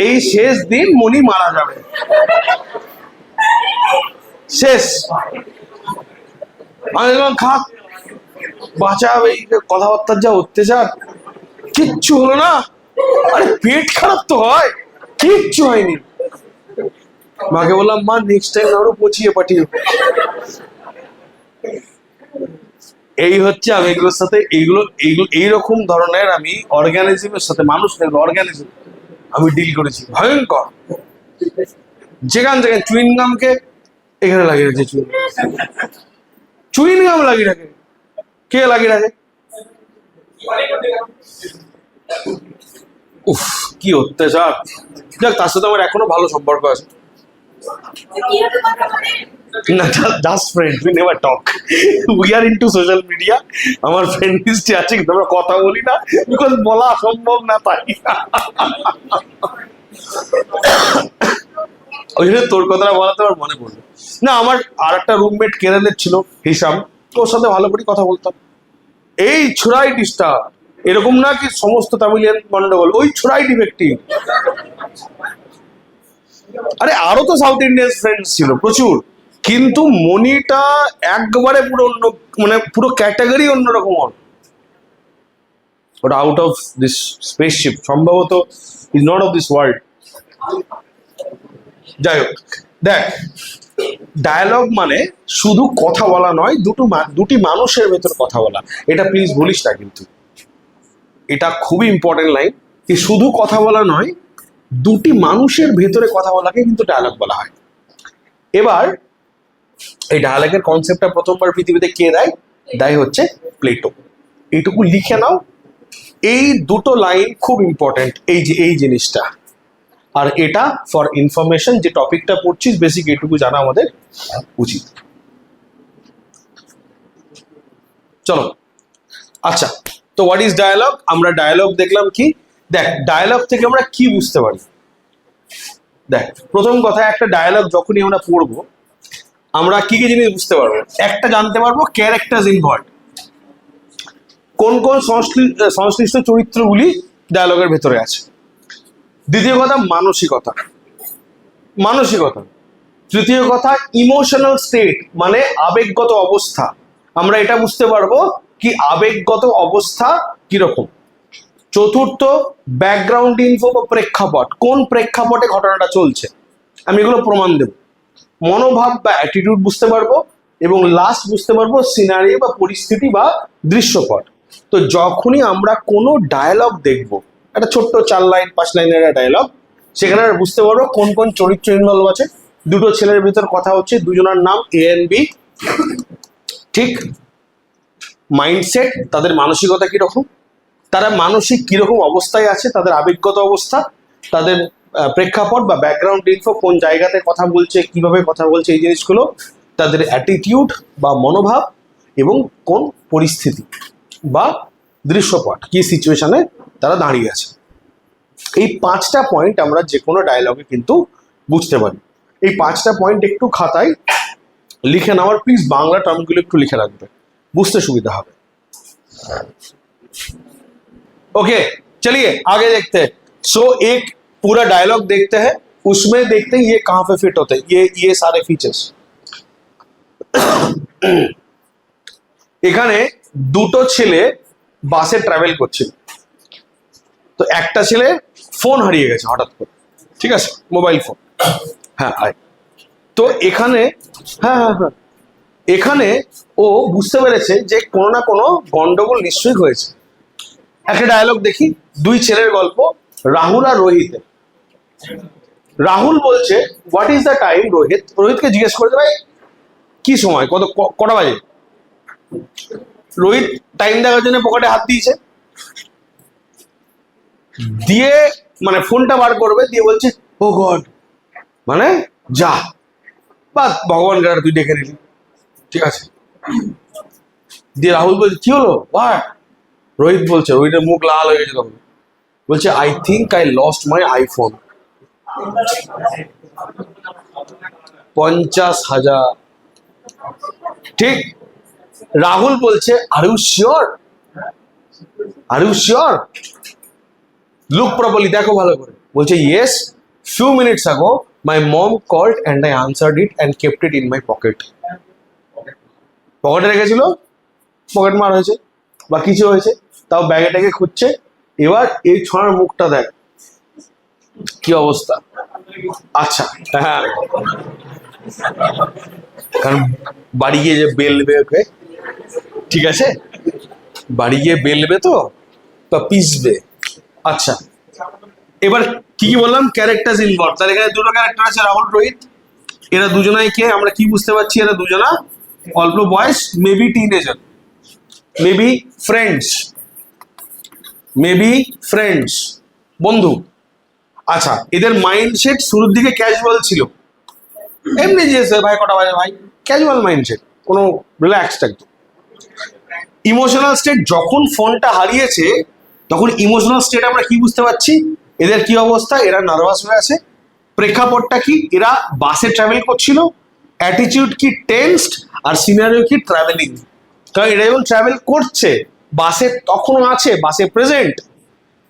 এই শেষ দিন মনি মারা যাবে, শেষ। আমি বললাম খা, বাঁচাবে, কথাবার্তার যা অত্যাচার, কিচ্ছু হলো না। আরে পেট খারাপ তো হয়, কিচ্ছু হয়নি। মাকে বললাম মা নেক্সট টাইম আরো পচিয়ে পাঠিয়ে। এই হচ্ছে আবেগের সাথে এইগুলো এইরকম ধরনের আমি অর্গানিজমের সাথে, মানুষ অর্গানিজম আমি ডিল করেছি, ভয়ঙ্কর। যেখান থেকে চুইনগামকে এখানে লাগিয়ে রাখছে, চুইনগাম লাগিয়ে রাখে, কে লাগিয়ে রাখে, উফ কি অত্যাচার। যাক, তার সাথে আমার এখনো ভালো সম্পর্ক আছে। না, just friend, we never talk, we are into social media. আমার ফ্রেন্ড লিস্টে আছে কিন্তু আমরা কথা বলি না, বিকজ বলা সম্ভব না, তাই। ওই জন্য তোর কথাটা বলাতে আমার মনে পড়লো। না, আমার আর একটা রুমমেট কেরালের ছিল, হিসাম, ওর সাথে ভালো করে কথা বলতাম। এই ছুরাইটিসটা এরকম না কি সমস্ত তামিলিয়ান গন্ডগোল, ওই ছুরাই ডিফেক্টিভ। আরে আরো তো সাউথ ইন্ডিয়ান ফ্রেন্ডস ছিল প্রচুর, কিন্তু মনিটা একবারে পুরো অন্য, মানে পুরো ক্যাটাগরি অন্যরকম। ওটা আউট অফ দিস স্পেসশিপ, সম্ভবত is not of this world. যাই হোক, দেখ, ডায়ালগ মানে শুধু কথা বলা নয়, দুটি মানুষের ভেতর কথা বলা। এটা প্লিজ বলিস না, কিন্তু এটা খুবই ইম্পর্টেন্ট লাইন, কি শুধু কথা বলা নয়, দুটি মানুষের ভেতরে কথা বলাকে কিন্তু ডায়ালগ বলা হয়। এবার এই ডায়ালগের কনসেপ্টটা প্রথমবার পৃথিবীতে কে দেয় হচ্ছে প্লেটো। এইটুকু লিখে নাও, এই দুটো লাইন খুব ইম্পর্টেন্ট, এই জিনিসটা। আর এটা ফর ইনফরমেশন, যে টপিকটা পড়ছিস বেসিক এইটুকু জানা আমাদের উচিত। চলো, আচ্ছা, তো হোয়াট ইজ ডায়ালগ? আমরা ডায়ালগ দেখলাম কি, দেখ ডায়ালগ থেকে আমরা কি বুঝতে পারি। দেখ, প্রথম কথা, একটা ডায়ালগ যখনই আমরা পড়বো, আমরা কি কি জিনিস বুঝতে পারবো। একটা জানতে পারবো ক্যারেক্টার্স ইনভলভ, কোন কোন সংশ্লিষ্ট চরিত্রগুলি ডায়ালগের ভেতরে আছে। দ্বিতীয় কথা, মানসিকতা। তৃতীয় কথা, ইমোশনাল স্টেট, মানে আবেগগত অবস্থা। আমরা এটা বুঝতে পারবো কি আবেগগত অবস্থা কিরকম। চতুর্থ, ব্যাকগ্রাউন্ড ইনফো বা প্রেক্ষাপট, কোন প্রেক্ষাপটে ঘটনাটা চলছে, আমি এগুলো প্রমাণ দেব। মনোভাব বা অ্যাটিটিউড বুঝতে পারবো, এবং লাস্ট বুঝতে পারবো সিনারি বা পরিস্থিতি বা দৃশ্যপট। তো যখনই আমরা কোনো ডায়ালগ দেখবো, একটা ছোট্ট 4 লাইন 5 লাইনের একটা ডায়ালগ, সেখানে বুঝতে পারবো কোন কোন চরিত্র ইনভলভ আছে। দুটো ছেলের ভিতর কথা হচ্ছে, দুজনের নাম এ এন্ড বি, ঠিক? মাইন্ডসেট, তাদের মানসিকতা কিরকম, তারা মানসিক কিরকম অবস্থায় আছে, তাদের আবেগগত অবস্থা, তাদের প্রেক্ষাপট বা ব্যাকগ্রাউন্ড ইনফো, কোন জায়গাতে কথা বলছে, কিভাবে কথা বলছে, এই জিনিসগুলো, তাদের অ্যাটিটিউড বা মনোভাব, এবং কোন পরিস্থিতি বা দৃশ্যপট, কি সিচুয়েশনে তারা দাঁড়িয়ে আছে। এই 5টা পয়েন্ট আমরা যে কোনো ডায়লগে কিন্তু বুঝতে পারি। এই 5টা পয়েন্ট একটু খাতায় লিখে নেওয়ার, প্লিজ বাংলা টার্মগুলো একটু লিখে রাখবে, বুঝতে সুবিधा হবে। ओके, चलिए आगे देखते हैं। सो एक पूरा डायलॉग देखते हैं, उसमें देखते हैं ये कहां पे फिट होते हैं, ये सारे फीचर्स। এখানে দুটো ছেলে বাসে ট্রাভেল করছিল। তো একটা ছেলে ফোন হারিয়ে গেছে হঠাৎ করে, ঠিক আছে, মোবাইল ফোন। হ্যাঁ আয়। তো এখানে হ্যাঁ হ্যাঁ হ্যাঁ এখানে ও বুঝতে পেরেছে যে কোনো না কোনো গন্ডগোল নিশ্চয়ই হয়েছে। একটা ডায়লগ দেখি, দুই ছেলের গল্প, রাহুল আর রোহিতের। রাহুল বলছে হোয়াট ইজ দ্য টাইম। রোহিতকে জিজ্ঞেস করছে ভাই কি সময়, কটা বাজে। রোহিত টাইম দেখার জন্য পকেটে হাত দিয়েছে, দিয়ে মানে ফোনটা বার করবে, দিয়ে বলছে ও গড, মানে যা বা ভগবান গেল তুই ডেকে নিলি, ঠিক আছে। দিয়ে রাহুল বলছে কি হলো হোয়াট। রোহিত বলছে, রোহিতের মুখ লাল হয়ে গেছে তখন, বলছে I think I lost my iPhone. 50,000। ঠিক। রাহুল বলছে are you sure, are you sure, look properly, দেখো ভালো করে। বলছে yes, few minutes ago my mom called and I answered it and kept it in my pocket. পকেটে রেখেছিল, pocket মার হয়েছে বা কিছু হয়েছে, তাও ব্যাগে ট্যাগে খুঁজছে। এবার এই ছোঁড়ার মুখটা দেখ কি অবস্থা। আচ্ছা হ্যাঁ, কারণ বাড়ি গিয়ে যে বেলবে ওকে, ঠিক আছে, বাড়ি গিয়ে বেলবে তো বা পিসবে। আচ্ছা এবার কি কি বললাম, ক্যারেক্টার ইনভলভ। তার এখানে দুটো ক্যারেক্টার আছে, রাহুল রোহিত। এরা দুজনাই কে আমরা কি বুঝতে পারছি, এরা দুজনা অল্প বয়স, maybe teenager, maybe friends, maybe friends, বন্ধু। আচ্ছা এদের মাইন্ডসেট শুরুর দিকে ক্যাজুয়াল ছিল, এমনি যে ভাই কটা বাজে ভাই, ক্যাজুয়াল মাইন্ডসেট, কোনো রিল্যাক্সড একদম। ইমোশনাল স্টেট, যখন ফোনটা হারিয়েছে তখন ইমোশনাল স্টেট আমরা কি বুঝতে পারছি, এদের কি অবস্থা, এরা নার্ভাস হয়ে আছে। প্রেক্ষাপটটা কি, এরা বাসে ট্রাভেল করছিল, অ্যাটিটিউড কি টেন্সড, আর সিনারিও কি ট্রাভেলিং। কারণ এরা যখন ট্রাভেল করছে বাসে তখনও আছে, বাসে প্রেজেন্ট।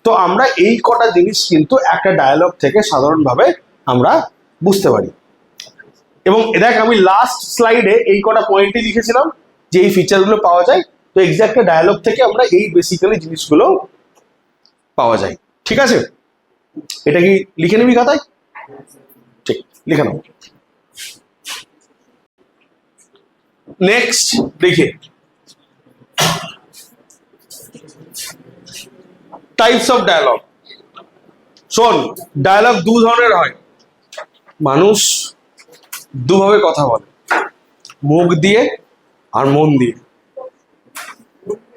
তো আমরা এই কটা জিনিস কিন্তু একটা ডায়ালগ থেকে সাধারণভাবে আমরা বুঝতে পারি। এবং দেখ আমি লাস্ট স্লাইডে এই কটা পয়েন্টে লিখেছিলাম যে এই ফিচারগুলো পাওয়া যায়। তো এক্স্যাক্ট ডায়ালগ থেকে আমরা এই বেসিক্যালি জিনিসগুলো পাওয়া যায়, ঠিক আছে। এটা কি লিখে নিবি খাতায়? ঠিক, লিখে নাও। নেক্সট দেখে টাইপস অফ ডায়ালগ। শোন, ডায়ালগ দু ধরনের হয়। মানুষ দুভাবে কথা বলে, মুখ দিয়ে আর মন দিয়ে,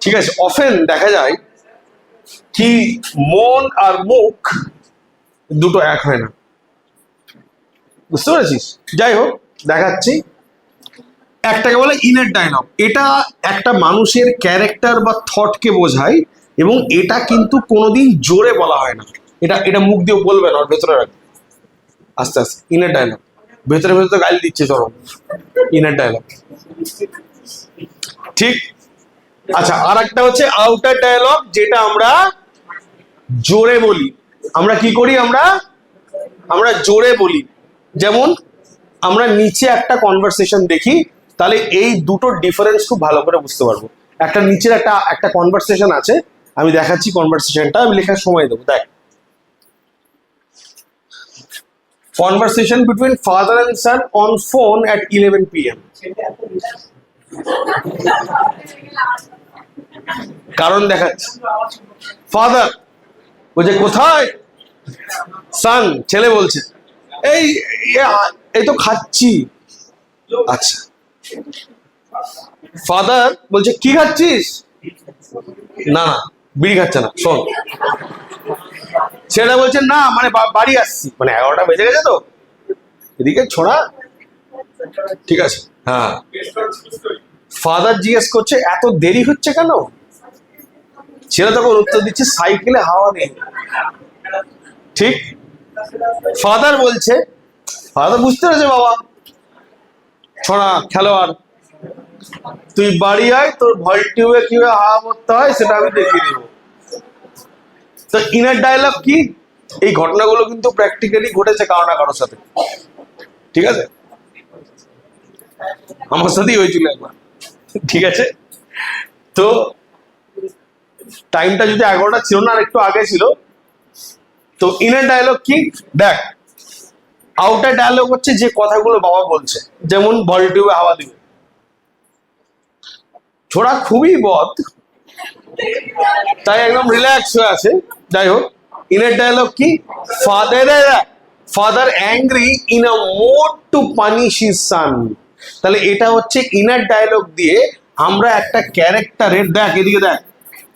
ঠিক আছে। অফেন দেখা যায় কি মন আর মুখ দুটো এক হয় না, বুঝতে পেরেছিস। যাই হোক দেখাচ্ছি। একটাকে বলে ইনার ডায়লগ, এটা একটা মানুষের ক্যারেক্টার বা থটকে বোঝায়, এবং এটা কিন্তু কোনোদিন জোরে বলা হয় না। এটা এটা মুখ দিয়ে বলবে না, ওর ভেতরে রাখবে আস্তে আস্তে। ইনার ডায়লগ, ভেতরে ভেতরে গালি দিচ্ছে চরম, ইনার ডায়লগ, ঠিক। আচ্ছা আর একটা হচ্ছে আউটার ডায়লগ, যেটা আমরা জোরে বলি। আমরা কি করি, আমরা জোরে বলি। যেমন আমরা নিচে একটা কনভারসেশন দেখি, তাহলে এই দুটো ডিফারেন্স খুব ভালো করে বুঝতে পারবো। একটা নিচের একটা কনভারসেশন আছে, আমি দেখাচ্ছি কনভারসেশনটা, আমি লেখার সময় দেবো। দেখ, conversation between father and son on phone at 11 PM। কারণ দেখাচ্ছি। ফাদার বলছে কোথায়, সান ছেলে বলছে এই এই তো খাচ্ছি। আচ্ছা, ফাদার বলছে কি খাচ্ছিস, না না বিড়ি খাচ্ছে না, শোন। ছেলে বলছে না মানে বাড়ি আসছি, মানে 11টা বেজে গেছে তো, এদিকে ছোড়া, ঠিক আছে। হ্যাঁ, ফাদার জিজ্ঞেস করছে এত দেরি হচ্ছে কেন, ছেলে তখন উত্তর দিচ্ছে সাইকেলে হাওয়া নেই, ঠিক। ফাদার বলছে, ফাদার বুঝতে পেরেছে বাবা ছোড়া খেলোয়াড়, তুই বাড়ি আয়, তোর ভল টিউবে কিভাবে হাওয়া করতে হয় সেটা আমি দেখিয়ে দেবো। তো ইনার ডায়লগ কি, এই ঘটনাগুলো কিন্তু প্র্যাকটিক্যালি ঘটেছে কারো না কারোর সাথে, ঠিক আছে। আমার সাথেই হয়েছিল একবার, ঠিক আছে। তো টাইমটা যদি 11টা ছিল না, আর একটু আগে ছিল। তো ইনার ডায়ালগ কি? দেখ, আউটার ডায়ালগ হচ্ছে যে কথাগুলো বাবা বলছে, যেমন বল টিউবে হাওয়া দিবে, ছোড়া খুবই বদ, তাই একদম রিল্যাক্স হয়ে আছে। যাই হোক, ইনার ডায়ালগ কি? Father angry in a mode two punish his son. তাহলে এটা হচ্ছে ইনার ডায়ালগ দিয়ে আমরা একটা ক্যারেক্টারের, দেখ এদিকে দেখ,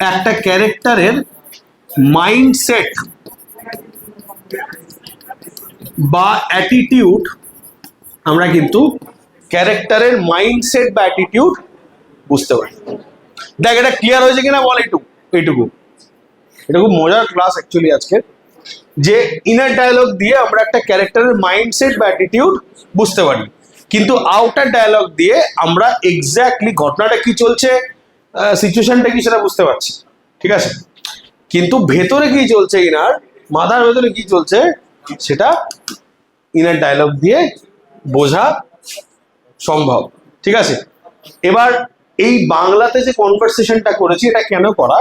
একটা ক্যারেক্টারের মাইন্ডসেট বা অ্যাটিটিউড, আমরা কিন্তু ক্যারেক্টারের মাইন্ডসেট বা অ্যাটিটিউড বুঝতে পারি। দেখ এটা ক্লিয়ার হয়েছে কিনা বল, এইটুকু। এটা খুব মজার ক্লাস অ্যাকচুয়ালি আজকে, যে ইনার ডায়ালগ দিয়ে আমরা একটা ক্যারেক্টারের মাইন্ডসেট বা অ্যাটিটিউড বুঝতে পারি, কিন্তু আউটার ডায়ালগ দিয়ে আমরা এক্স্যাক্টলি ঘটনাটা কি চলছে, সিচুয়েশনটা কি সেটা বুঝতে পারছি, ঠিক আছে, কিন্তু ভেতরে কি চলছে, ইনার মাথার ভেতরে কি চলছে সেটা ইনার ডায়ালগ দিয়ে বোঝা সম্ভব, ঠিক আছে। এবার এই বাংলাতে যে কনভারসেশনটা করেছি, এটা কেন করা?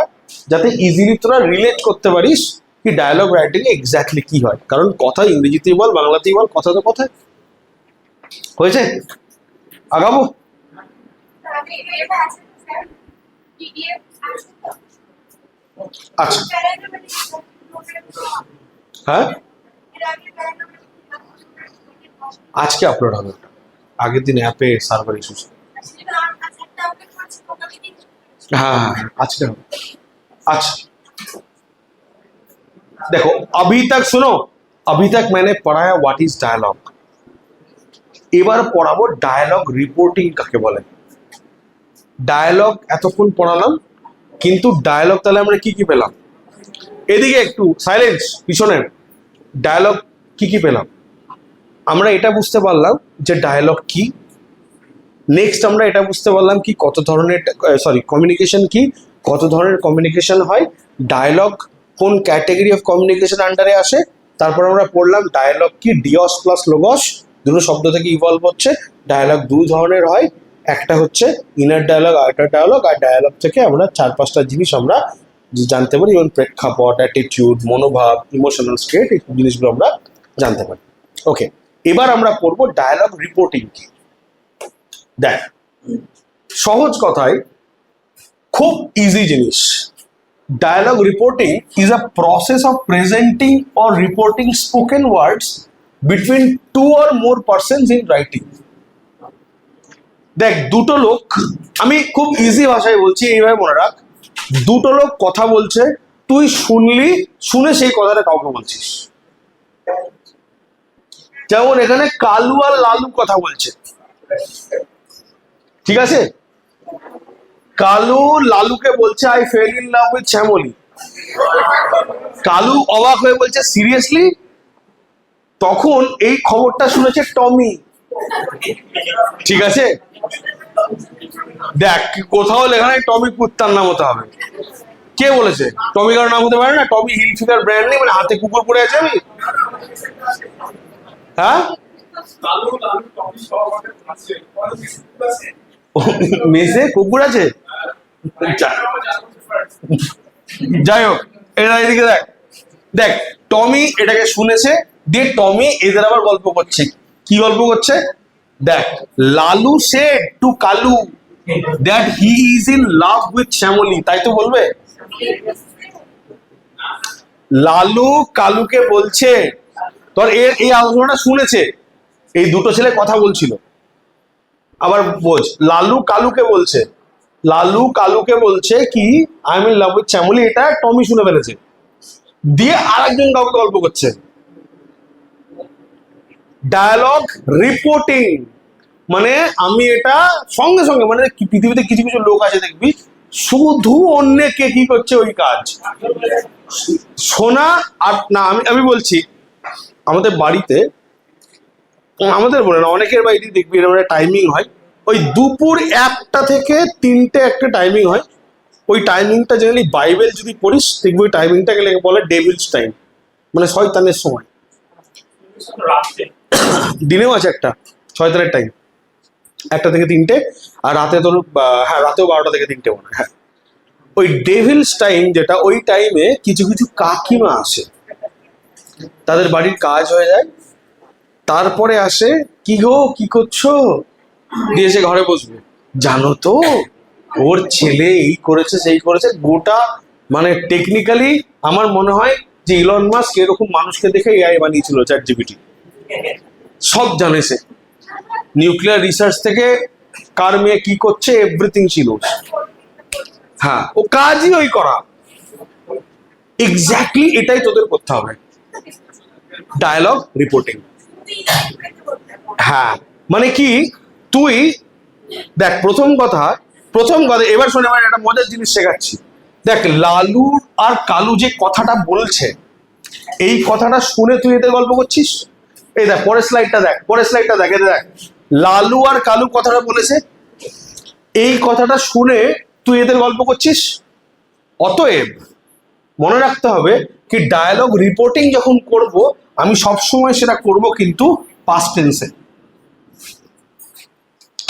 যাতে ইজিলি তোরা রিলেট করতে পারিস কি ডায়ালগ রাইটিং এ এক্স্যাক্টলি কি হয়, কারণ কথা ইংরেজিতেই বল বাংলাতেই বল, কথা তো কথায় হয়েছে। আগাবো? আচ্ছা, হ্যাঁ আজকে আপলোড হবে, আগের দিন অ্যাপে সার্ভার ইস্যু। हाँ आज का। अच्छा देखो, अभी तक सुनो, अभी तक मैंने पढ़ाया व्हाट इज डायलॉग। এবার পড়াবো ডায়ালগ রিপোর্টিং কাকে বলে। ডায়ালগ এতক্ষণ পড়ালাম, কিন্তু ডায়ালগ তাহলে আমরা কি কি পেলাম? এদিকে একটু সাইলেন্স, পিছনের ডায়ালগ কি কি পেলাম? আমরা এটা বুঝতে পারলাম যে ডায়ালগ কি। নেক্সট আমরা এটা বুঝতে পারলাম কি কত ধরনের, কমিউনিকেশন কি, কত ধরনের কমিউনিকেশন হয়, ডায়ালগ কোন ক্যাটাগরি অফ কমিউনিকেশন আন্ডারে আসে। তারপর আমরা পড়লাম ডায়ালগ কি, ডিয়স প্লাস লোগস দুটো শব্দ থেকে ইভলভ হচ্ছে। ডায়ালগ দু ধরনের হয়, একটা হচ্ছে ইনার ডায়ালগ, আউটার ডায়ালগ, আর ডায়ালগ থেকে আমরা 4-5টা জিনিস আমরা জানতে পারি, যেমন প্রেক্ষাপট, অ্যাটিটিউড, মনোভাব, ইমোশনাল স্টেট, এই জিনিসগুলো আমরা জানতে পারি। ওকে, এবার আমরা পড়বো ডায়ালগ রিপোর্টিং কি। দেখ, সহজ কথায় খুব ইজি জিনিস। Dialogue reporting is a process of presenting or reporting spoken words between 2 or more persons in writing। দেখ, দুটো লোক, আমি খুব ইজি ভাষায় বলছি, এইভাবে মনে রাখ, দুটো লোক কথা বলছে, তুই শুনলি, শুনে সেই কথাটা কাউকে বলছিস। যেমন এখানে কালু আর লালু কথা বলছে, ঠিক আছে, কালু লালুকে বলছে I fell in love with Shyamali. Kalu অবাক হয়ে বলছে সিরিয়াসলি? তখন এই খবরটা শুনেছে টমি, ঠিক আছে। দেখ, কোথাও লেখা নাই টমি কুত্তার নাম হতে হবে। কে বলেছে? টমি কারোর নাম হতে পারে না? টমি হিল ফিগার ব্র্যান্ড নেই, মানে হাতে কুকুর পড়ে আছে আমি, হ্যাঁ মেসে কুকুর আছে। যাই হোক, এটা এদিকে দেখ, দেখ টমি এটাকে শুনেছে, দিয়ে টমি এদের আবার গল্প করছে। কি গল্প করছে? দেখ, Lalu said to Kalu that he is in love with Shyamali, তাই তো বলবে। লালু কালুকে বলছে, তোর এই আলোচনাটা শুনেছে, এই দুটো ছেলে কথা বলছিল। আবার বোঝ, লালু কালুকে বলছে, লালু কালুকে বলছে কি I am in love with Shyamali, এটা টমি শুনে ফেলেছে, দিয়ে আরেকজন কাউকে গল্প করছে। ডায়ালগ রিপোর্টিং মানে আমি এটা সঙ্গে সঙ্গে, মানে পৃথিবীতে কিছু কিছু লোক আছে দেখবি শুধু অন্যকে কি করছে ওই কাজ শোনা। আর না, আমি বলছি, আমাদের বাড়িতে, আমাদের বলে না, অনেকের বাড়িতে দেখবি এরকম একটা টাইমিং হয়, ওই দুপুর 1টা থেকে 3টে একটা টাইমিং হয়। ওই টাইমিংটা জেনারেলি বাইবেল যদি পড়িস দেখবি ওই টাইমিংটাকে বলে ডেভিলস টাইম, মানে শয়তানের সময়। দিনেও আছে একটা শয়তানের টাইম, 1টা থেকে 3টে, আর রাতে তোর হ্যাঁ রাতেও 12টা থেকে 3টে মনে হয়, হ্যাঁ ওই ডেভিলস টাইম যেটা, ওই টাইমে কিছু কিছু কাকিমা আসে, তাদের বাড়ির কাজ হয়ে যায়, তারপরে আসে, কি গো কি করছো, দিয়ে এসে ঘরে বসবে, জানো তো ওর ছেলে এই করেছে সেই করেছে, গোটা মানে টেকনিক্যালি আমার মনে হয় যে ইলন মাস্ক এরকম মানুষকে দেখে এআই বানিয়েছিল, চ্যাট জিপিটি। সব জানে সে, নিউক্লিয়ার রিসার্চ থেকে কার মেয়ে কি করছে, এভরিথিং ছিল। হ্যাঁ, ও কাজই ওই করা। এক্স্যাক্টলি এটাই তোদের করতে হবে, ডায়ালগ রিপোর্টিং। হ্যাঁ, মানে কি, তুই দেখ, প্রথম কথা এবার শোনে, আমার একটা মজার জিনিস শেখাচ্ছি। দেখ, লালু আর কালু যে কথাটা বলছে, এই কথাটা শুনে তুই এদের গল্প করছিস। এই দেখ পরের স্লাইডটা দেখ, এদের দেখ, লালু আর কালু কথাটা বলেছে, এই কথাটা শুনে তুই এদের গল্প করছিস। অতএব মনে রাখতে হবে কি, ডায়ালগ রিপোর্টিং যখন করব, আমি সবসময় সেটা করব কিন্তু পাস্ট টেন্সে।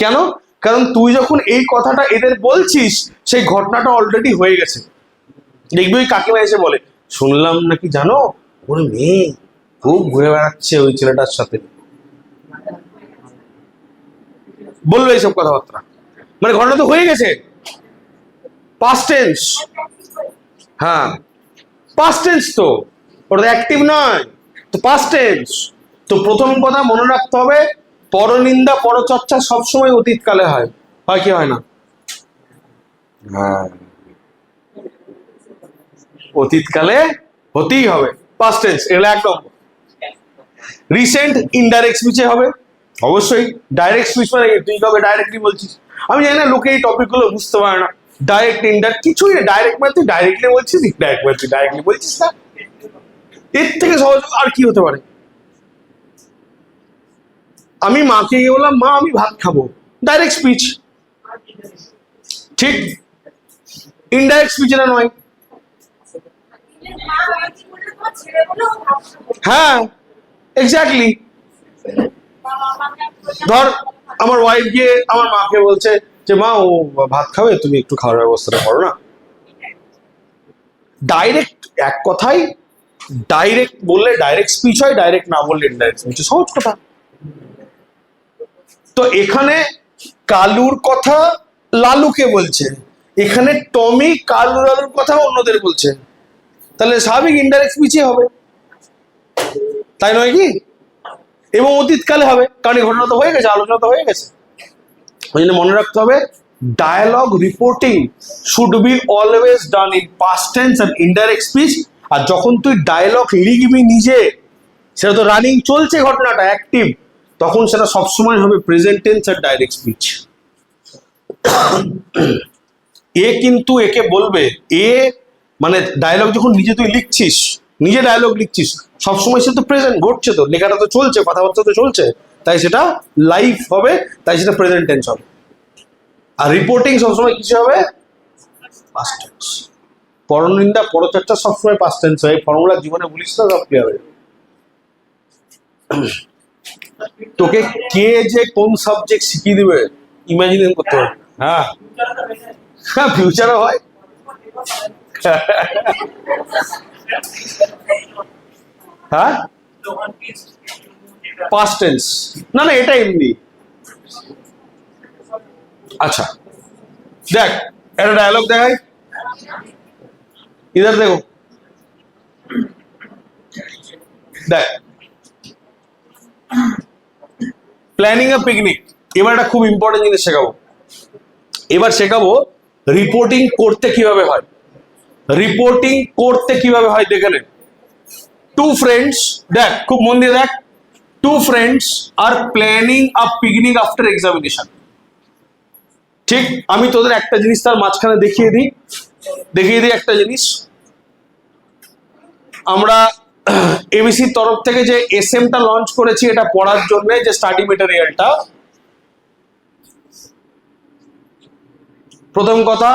কেন? কারণ তুই যখন এই কথাটা এদের বলছিস, সেই ঘটনাটা অলরেডি হয়ে গেছে। দেখবি ওই কাকিমা এসে বলে, শুনলাম নাকি জানো ওর মেয়ে খুব ঘুরে বেড়াচ্ছে ওই ছেলেটার সাথে, বলবে এইসব কথাবার্তা। মানে ঘটনা তো হয়ে গেছে, পাস্ট টেন্স। হ্যাঁ, পাস্ট টেন্স, তো ওটা অ্যাক্টিভ নয়, তো পাস্ট টেন্স। তো প্রথম কথা মনে রাখতে হবে, পরনিন্দা পরচর্চা সবসময় অতীতকালে হয়, হয় কি হয় না? হ্যাঁ, অতীতকালে হতেই হবে, পাস্ট টেন্স, এগুলো একদম। রিসেন্ট ইনডাইরেক্ট স্পিচে হবে অবশ্যই। ডাইরেক্ট স্পিচ মানে তুই কবে ডাইরেক্টলি বলছিস, আমি জানি না লোকে এই টপিকগুলো বুঝতে পারে না। ডাইরেক্ট ইনডাইরেক্ট কিছুই না, ডাইরেক্ট মানে তুই ডাইরেক্টলি বলছিস, ইনডাইরেক্ট মানে তুই ডাইরেক্টলি বলছিস না। এর থেকে সহজ আর কি হতে পারে? আমি মাকে গিয়ে বললাম, মা আমি ভাত খাবো, ডাইরেক্ট স্পিচ, ঠিক? ইনডাইরেক্ট স্পিচ এটা নয়। হ্যাঁ, এক্স্যাক্টলি। ধর আমার ওয়াইফ গিয়ে আমার মাকে বলছে যে, মা ও ভাত খাবে, তুমি একটু খাওয়ার ব্যবস্থাটা করো না। ডাইরেক্ট এক কথাই, ডাইরেক্ট বললে ডাইরেক্ট স্পিচ হয়, ডাইরেক্ট না বললে ইনডাইরেক্ট স্পিচ, সহজ কথা। তো এখানে কালুর কথা লালুকে বলছে, এখানে টমি কালু লালুর কথা অন্যদের বলছে, তাহলে স্বাভাবিক ইনডাইরেক্ট স্পিচই হবে, তাই নয় কি? এবং অতীতকালে হবে, কারণ এই ঘটনা তো হয়ে গেছে, আলোচনা তো হয়ে গেছে। ওই জন্য মনে রাখতে হবে, dialogue reporting should be always done in past tense and indirect speech. আর যখন তুই ডায়ালগ লিখবি নিজে, সেটা তো রানিং চলছে, ঘটনাটা অ্যাক্টিভ, তখন সেটা সবসময় হবে প্রেজেন্ট টেন্স আর ডাইরেক্ট স্পিচ। এ কিন্তু একে বলবে, এ মানে ডায়ালগ যখন নিজে তুই লিখছিস, নিজে ডায়ালগ লিখছিস, সবসময় সে তো প্রেজেন্ট, ঘটছে, তো লেখাটা তো চলছে, কথাবার্তা তো চলছে, তাই সেটা লাইভ হবে, তাই সেটা প্রেজেন্ট টেন্স হবে। আর রিপোর্টিং সবসময় কিছু হবে, পাস্ট টেন্স। পরনিন্দা পরচর্চা সবসময় পাস্ট টেন্স হয়। ফর্মুলা জীবনে বলিস না, সব ক্লিয়ার হয়ে। তোকে কে যে কোন সাবজেক্ট শিখিয়ে দিবে ইমাজিন করতে হবে। হ্যাঁ, হ্যাঁ, ফিউচারও হয়। হ্যাঁ, পাস্ট টেন্স না, না এটা এমনি। আচ্ছা দেখ, একটা ডায়লগ দেখাই, ইধার দেখো, দেখ, প্ল্যানিং এ পিকনিক। এবার একটা খুব ইম্পর্টেন্ট জিনিস শেখাবো, এবার শেখাবো রিপোর্টিং করতে কিভাবে হয়। রিপোর্টিং করতে কিভাবে হয় দেখে নে। টু ফ্রেন্ডস, দেখ খুব মন দিয়ে দেখ, two friends are planning a picnic after examination. ঠিক, আমি তোদের একটা জিনিস তার মাঝখানে দেখিয়ে দিই একটা জিনিস। আমরা এবিসির তরফ থেকে যে এসএমটা লঞ্চ করেছি, এটা পড়ার জন্য যে স্টাডি মেটেরিয়ালটা, প্রথম কথা,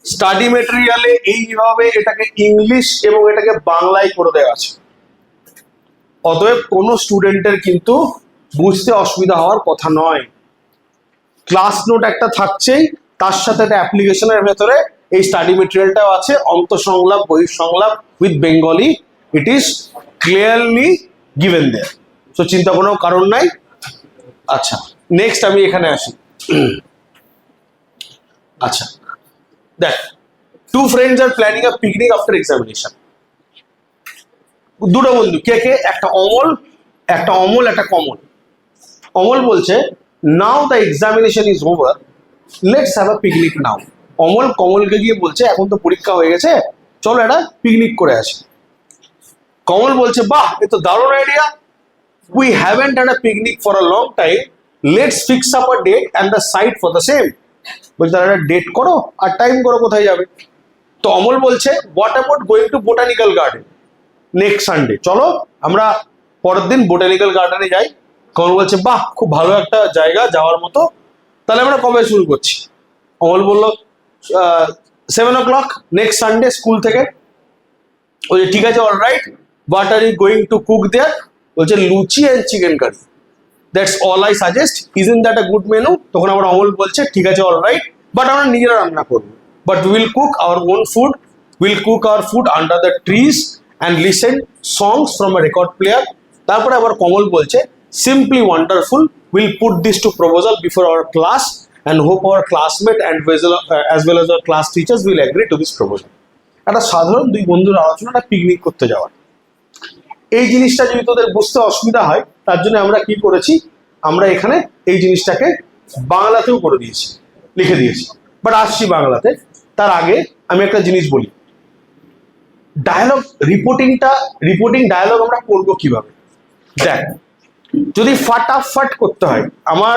স্টাডি মেটেরিয়ালে এইভাবে এটাকে ইংলিশ এবং এটাকে বাংলায় করে দেওয়া আছে। অতএব কোনো স্টুডেন্টের কিন্তু বুঝতে অসুবিধা হওয়ার কথা নয়। ক্লাস নোট একটা থাকছেই, তার সাথে একটা অ্যাপ্লিকেশনের ভেতরে এই স্টাডি মেটেরিয়ালটাও আছে, অন্তঃসংলাপ বহিঃসংলাপ with Bengali, it is clearly given there, so চিন্তা কোনো কারণ নাই। আচ্ছা, নেক্সট আমি এখানে আসি। আচ্ছা দেখ, two friends are planning a picnic after examination. দুটো বন্ধু, কে কে? একটা অমল, একটা কমল। অমল বলছে now the examination is over, let's have a picnic now. Amal কমলকে গিয়ে বলছে এখন তো পরীক্ষা হয়ে গেছে, চলো একটা পিকনিক করে আসি। কমল বলছে বাহ, এ তো দারুণ idea, we haven't had a picnic for a long time, let's fix up a date and the site for the same. বলছে তাহলে একটা ডেট করো আর টাইম করো, কোথায় যাবে। তো অমল বলছে what about going to botanical garden next Sunday, চলো আমরা পরের দিন বোটানিক্যাল গার্ডেনে যাই। কমল বলছে বাহ, খুব ভালো একটা জায়গা যাওয়ার মতো, তাহলে আমরা কবে শুরু করছি? অমল বললো 7 o'clock নেক্সট সানডে স্কুল থেকে। বলছে ঠিক আছে, all right, what are you going to cook there? বলছে luchi and chicken curry, that's all I suggest, isn't that a good menu? তখন আবার অমল বলছে ঠিক আছে, অল রাইট, বাট আমরা নিজেরা রান্না করবো, but will cook our own food, will cook our food under the trees and listen songs from a record player. তারপরে আবার কমল বলছে simply wonderful, will put this two proposal before our class and hope our classmate and as well as our class teachers will agree to this proposal. একটা সাধারণ দুই বন্ধুর আলোচনা, একটা picnic করতে যাওয়ার। এই জিনিসটা যদি তোদের বুঝতে অসুবিধা হয়, তার জন্য আমরা কি করেছি, আমরা এখানে এই জিনিসটাকে বাংলাতেও করে দিয়েছি, লিখে দিয়েছি। বাট আসছি বাংলাতে, তার আগে আমি একটা জিনিস বলি, ডায়ালগ রিপোর্টিং ডায়ালগ আমরা করবো কিভাবে। দেখ, যদি ফাটাফাট করতে হয়, আমার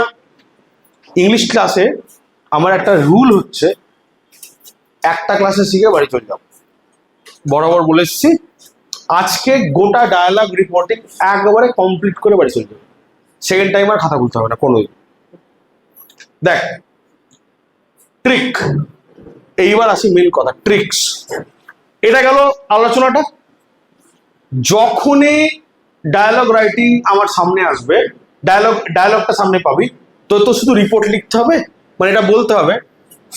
ইংলিশ ক্লাসে আমার একটা রুল হচ্ছে একটা ক্লাসে শিখে বাড়ি চলে যাবো। বরাবর বলে এসেছি, আজকে গোটা ডায়ালগ রিপোর্টিং একবারে কমপ্লিট করে বাড়ি চলে যাবে, সেকেন্ড টাইম আর খাতা খুলতে হবে না কোনো। দেখ ট্রিক, এইবার আসি মেন কথা, ট্রিক্স। এটা গেল আলোচনাটা। যখনই ডায়ালগ রাইটিং আমার সামনে আসবে, ডায়ালগটা সামনে পাবি, তো শুধু রিপোর্ট লিখতে হবে, মানে এটা বলতে হবে।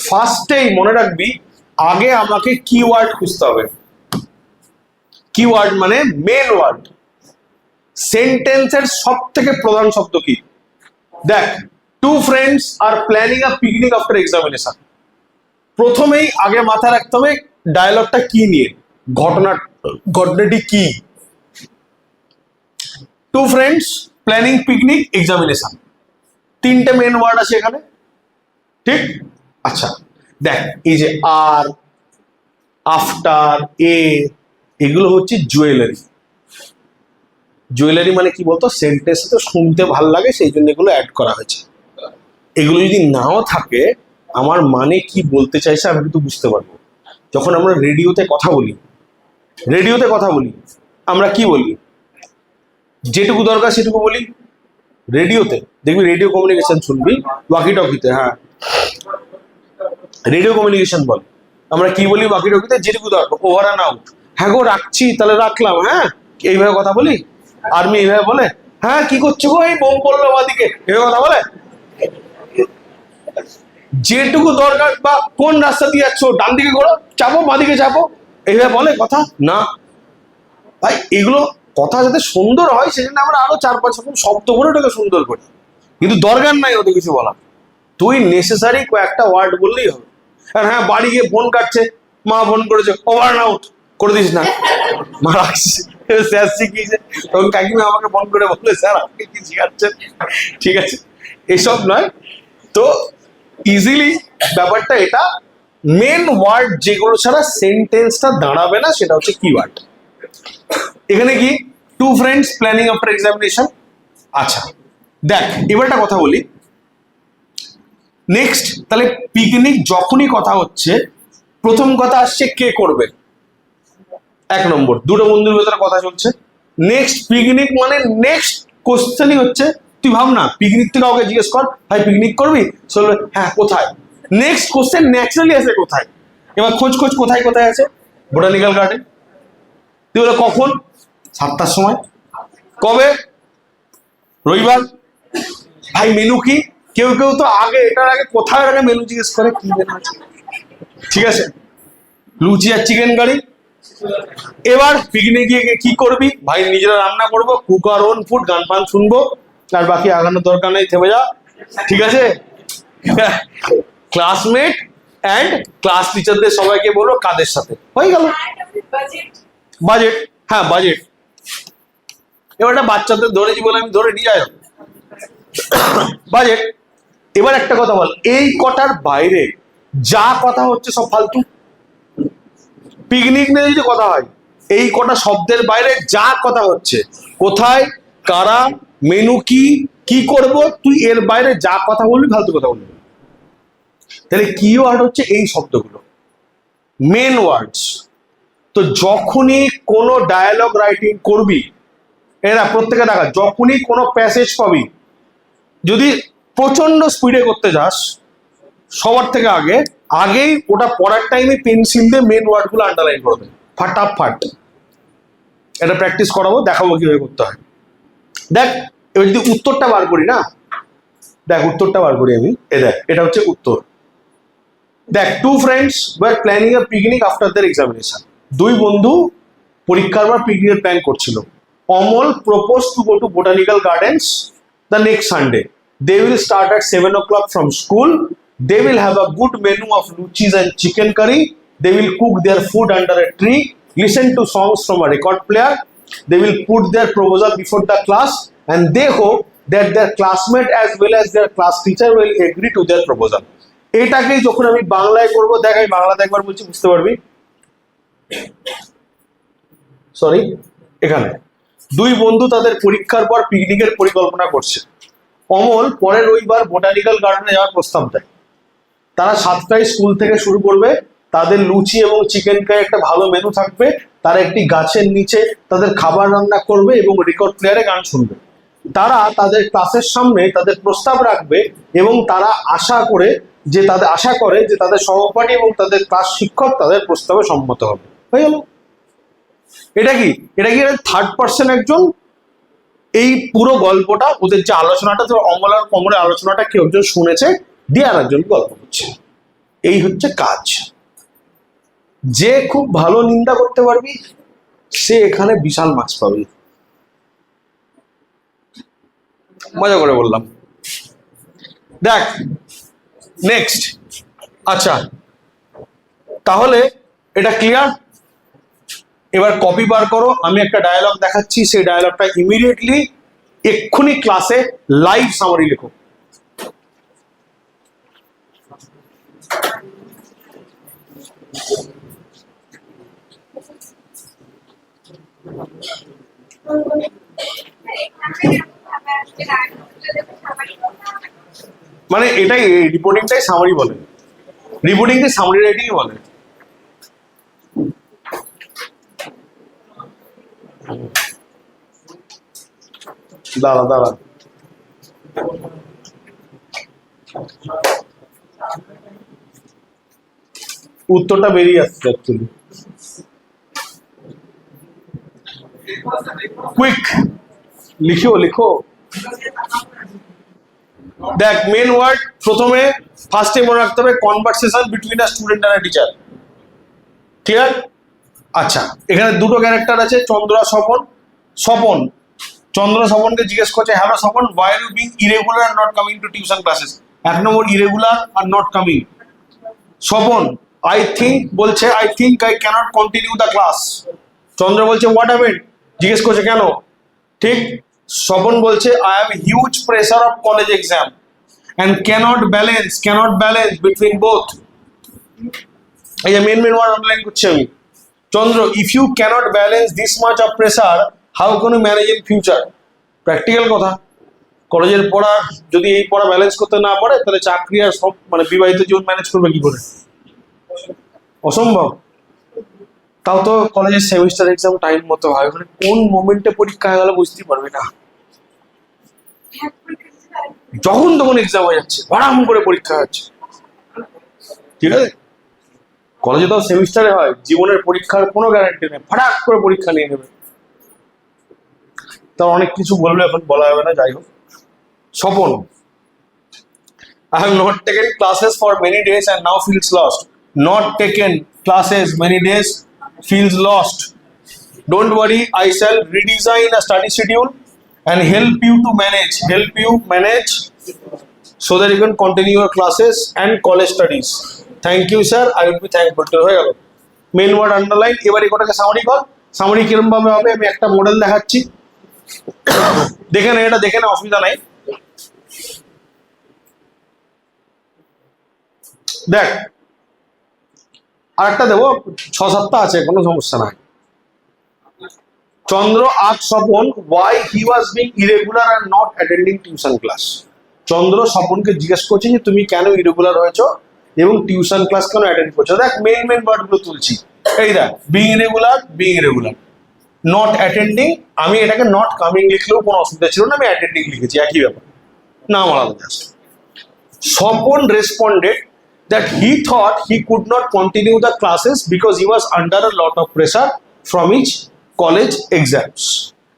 ফার্স্টেই মনে রাখবি, আগে আমাকে কিওয়ার্ড খুঁজতে হবে। কিওয়ার্ড মানে মেন ওয়ার্ড। সেন্টেন্সের সব থেকে প্রধান শব্দ কি? দেখ, two friends are planning a picnic after examination. প্রথমেই আগে মাথায় রাখতে হবে ডায়ালগটা কি নিয়ে, ঘটনাটি কি। Two friends, planning picnic, examination, তিনটে মেন ওয়ার্ড আছে এখানে, ঠিক? আচ্ছা দেখ, এই যে আর, আফটার, এগুলো হচ্ছে জুয়েলারি। জুয়েলারি মানে কি বলতো, সেন্টেন্সে তো শুনতে ভাল লাগে, সেই জন্য এগুলো অ্যাড করা হয়েছে। এগুলো যদি নাও থাকে, আমার মানে কি বলতে চাইছে আমি কিন্তু বুঝতে পারবো। যখন আমরা রেডিওতে কথা বলি, আমরা কি বলি? যেটুকু দরকার সেটুকু বলি রেডিওতে। দেখবি রেডিও কমিউনিকেশন শুনবি, ওয়াকি টকিতে, হ্যাঁ রেডিও কমিউনিকেশন বল। আমরা কি বলি ওয়াকি টকিতে? যেটুকু দরকার, ওভার অ্যান্ড আউট। হ্যাঁ গো রাখছি, তাহলে রাখলাম, হ্যাঁ এইভাবে কথা বলি। আর্মি এইভাবে বলে, হ্যাঁ কি করছো গো, এই বোম পড়লো বাদিকে, এইভাবে কথা বলে। যেটুকু দরকার, বা কোন রাস্তা দিয়ে যাচ্ছ, ডান দিকে ঘোরো, চাপো, বাদিকে চাপো, এইভাবে বলে কথা না ভাই। এগুলো কথা যাতে সুন্দর হয়, সেজন্য আমরা আরো 4-5 রকম শব্দ করে ওটাকে সুন্দর করি, কিন্তু দরকার নাই ওদের কিছু বলা। তুই নেসেসারি কয়েকটা ওয়ার্ড বললেই হবে। আর হ্যাঁ, বাড়ি গিয়ে ফোন কাটছে, মা ফোন করেছে, ওভার আউট করে দিস না, মা রাখছি, স্যার শিখিয়েছে। তখন কাকিমা আমাকে ফোন করে বললে, স্যার আপনি কি শিখাচ্ছেন? ঠিক আছে, এসব নয় তো। ইজিলি ব্যাপারটা এটা, মেন ওয়ার্ড যেগুলো ছাড়া সেন্টেন্সটা দাঁড়াবে না, সেটা হচ্ছে কিওয়ার্ড। এখানে কি, two friends planning after examination. আচ্ছা দেখ, এবার একটা কথা বলি। নেক্সট, তাহলে পিকনিক যখনই কথা হচ্ছে, প্রথম কথা আসছে কে করবে, 1 নম্বর। দুটো বন্ধুর ভেতরে কথা চলছে। নেক্সট পিকনিক মানে নেক্সট কোশ্চেনই হচ্ছে, তুই ভাব না, পিকনিক থেকে কাউকে জিজ্ঞেস কর, ভাই পিকনিক করবি? বলবে হ্যাঁ, কোথায়? নেক্সট কোশ্চেন ন্যাচারালি আছে কোথায়। এবার খোঁজ কোথায় কোথায় আছে, বোটানিক্যাল গার্ডেন। তুই বলে কখন? 7টার সময়। কবে? রবিবার। ভাই মেনু কি? কেউ তো আগে, এটার আগে কোথায় আগে মেনু জিজ্ঞেস করে, কি মেনু আছে। ঠিক আছে, লুচি আর চিকেন কারি। এবার পিকনিক গিয়ে কি করবি ভাই? নিজেরা রান্না করবো, কুক আর ওন ফুড, গান ফান শুনবো, আর বাকি আগানোর দরকার নেই, থেমে যা, ঠিক আছে? ক্লাসমেট অ্যান্ড ক্লাস টিচারদের সবাইকে বলো কাদের সাথে, হয়ে গেল। বাজেট, হ্যাঁ বাজেট। এবার একটা বাচ্চাদের ধরেছি বলে আমি ধরে নিয়ে যাই বাজেট। এবার একটা কথা বল, এই কটার বাইরে যা কথা হচ্ছে সব ফালতু। পিকনিক নিয়ে যদি কথা হয়, এই কটা শব্দের বাইরে যা কথা হচ্ছে, কোথায়, কারা, মেনু কি, কি করব, তুই এর বাইরে যা কথা বলবি ফালতু কথা বলবি। তাহলে কি ওয়ার্ড হচ্ছে এই শব্দগুলো, মেন ওয়ার্ডস। তো যখনই কোনো ডায়ালগ রাইটিং করবি, এরা প্রত্যেকে দেখা, যখনই কোনো প্যাসেজ পাবি, যদি প্রচন্ড স্পিডে করতে যাস, সবার থেকে আগেই ওটা পড়ার টাইমে পেন্সিল দিয়ে মেন ওয়ার্ডগুলো আন্ডারলাইন করে দেবে, ফাটাফাট। এটা প্র্যাকটিস করাবো, দেখাবো কিভাবে করতে হয়। দেখ এবার যদি উত্তরটা বার করি না, দেখ উত্তরটা বার করি আমি, দেখ এটা হচ্ছে উত্তর। দেখ, two friends are planning a picnic after their examination. দুই বন্ধু পরীক্ষার পর পিকনিকের প্ল্যান করছিল। Amal propose to go to botanical gardens the next Sunday. They will start at 7 o'clock from school. They will have a good menu of luchis and chicken curry. They will cook their food under a tree, listen to songs from a record player. They will put their proposal before the class, and they hope that their classmate as well as their class teacher will agree to their proposal. এটাকেই যখন আমি বাংলায় করব, দেখ আমি বাংলাতে একবার বলছি, বুঝতে পারবি। সরি, এখানে দুই বন্ধু তাদের পরীক্ষার পর পিকনিকের পরিকল্পনা করছে। অমল পরের রবিবার বোটানিক্যাল গার্ডেনে যাওয়ার প্রস্তাব দেয়। তারা 7টায় স্কুল থেকে শুরু করবে। তাদের লুচি এবং চিকেন কারি একটা ভালো মেনু থাকবে। তারা একটি গাছের নিচে তাদের খাবার রান্না করবে এবং রেকর্ড প্লেয়ারে গান শুনবে। তারা তাদের ক্লাসের সামনে তাদের প্রস্তাব রাখবে এবং তারা আশা করে যে তাদের সহপাঠী এবং তাদের ক্লাস শিক্ষক তাদের প্রস্তাবে সম্মত হবে। হয়ে গেল। এটা কি থার্ড পার্সন একজন এই পুরো গল্পটা, ওদের যে আলোচনাটা, অমল আর কমলের আলোচনাটা কেউ একজন শুনেছে, দিয়ে আর একজন গল্প করছে। এই হচ্ছে কাজ। যে খুব ভালো নিন্দা করতে পারবি সে এখানে বিশাল মার্কস পাবে। মজা করে বললাম। দেখ নেক্সট, আচ্ছা তাহলে এটা ক্লিয়ার। এবার কপি বার করো, আমি একটা ডায়ালগ দেখাচ্ছি, সেই ডায়ালগটা ইমিডিয়েটলি এক্ষুনি ক্লাসে লাইভ সামারি লেখো। মানে এটাই রিপোর্টিংটাই সামারি বলে, রিপোর্টিংকে সামারি রাইটিংই বলে। দাঁড়া উত্তরটা বেরিয়ে আসছে অ্যাকচুয়ালি। কুইক লিখো। দেখ মেন ওয়ার্ড প্রথমে ফার্স্টে মনে রাখতে হবে, কনভারসেশন বিটুইন আ স্টুডেন্ট আর টিচার। ক্লিয়ার? আচ্ছা, এখানে দুটো ক্যারেক্টার আছে, চন্দ্র আর স্বপন। চন্দ্র স্বপনকে জিজ্ঞেস করছে, hello Swapan, why are you being irregular and not coming to tuition classes? 1 number irregular আর not coming. Swapan I think I cannot continue the class. Chandra বলছে হোয়াট হ্যাপেন্ড? জিজ্ঞেস করছে কেন? ঠিক। স্বপন বলছে I have huge pressure of college exam and cannot balance between both. এই যে main word online করছি আমি। চন্দ্র, if you cannot balance this much of pressure, how can you manage in future? Practical কথা, কলেজের পড়া যদি এই পড়া ব্যালেন্স করতে না পারে তাহলে চাকরি আর সব মানে বিবাহিত জীবন ম্যানেজ করবে কি করে? অসম্ভব। তাও তো কলেজের সেমিস্টার এক্সাম টাইম মতো হয়, মানে কোন মোমেন্টে পরীক্ষা হয়ে গেল বুঝতেই পারবে না। যখন তখন এক্সাম হয়ে যাচ্ছে, হঠাৎ করে পরীক্ষা হচ্ছে, ঠিক আছে? কলেজে তো সেমিস্টারে হয়, জীবনের পরীক্ষার কোনো গ্যারান্টি নেই, হঠাৎ করে পরীক্ষা নিয়ে নেবে। তা অনেক কিছু বলবে, এখন বলা যাবে না, যাই হোক। Swapan, I have not taken classes for many days and now feels lost. Not taken classes, many days, feels lost. Don't worry, I shall redesign a study schedule and help you manage so that you can continue your classes and college studies. Thank you, sir. I will be thankful to you. Main word underline. এবার এটাকে summary কর। Summary কিরম ভাবে হবে আমি একটা model দেখাচ্ছি, দেখে না, এটা দেখে না, অসুবিধা নাই। দেখ আরেকটা দেবো, 6-7টা আছে, কোনো সমস্যা নাই। চন্দ্র asked Swapon why he was being irregular and not attending tuition class. চন্দ্র স্বপনকে জিজ্ঞেস করছে যে তুমি কেন ইরেগুলার হয়েছো এবং টিউশন ক্লাস কেন অ্যাটেন্ড করছো। দেখ মেন ওয়ার্ড গুলো তুলছি, এই দেখ বিং ইরেগুলার, নট অ্যাটেন্ডিং, আমি এটাকে নট কামিং লিখলেও কোনো অসুবিধা ছিল না, আমি অ্যাটেন্ডিং লিখেছি, একই ব্যাপার, নাম আলাদা just. Swapan responded that he thought he could not continue the classes because he was under a lot of pressure from his college exams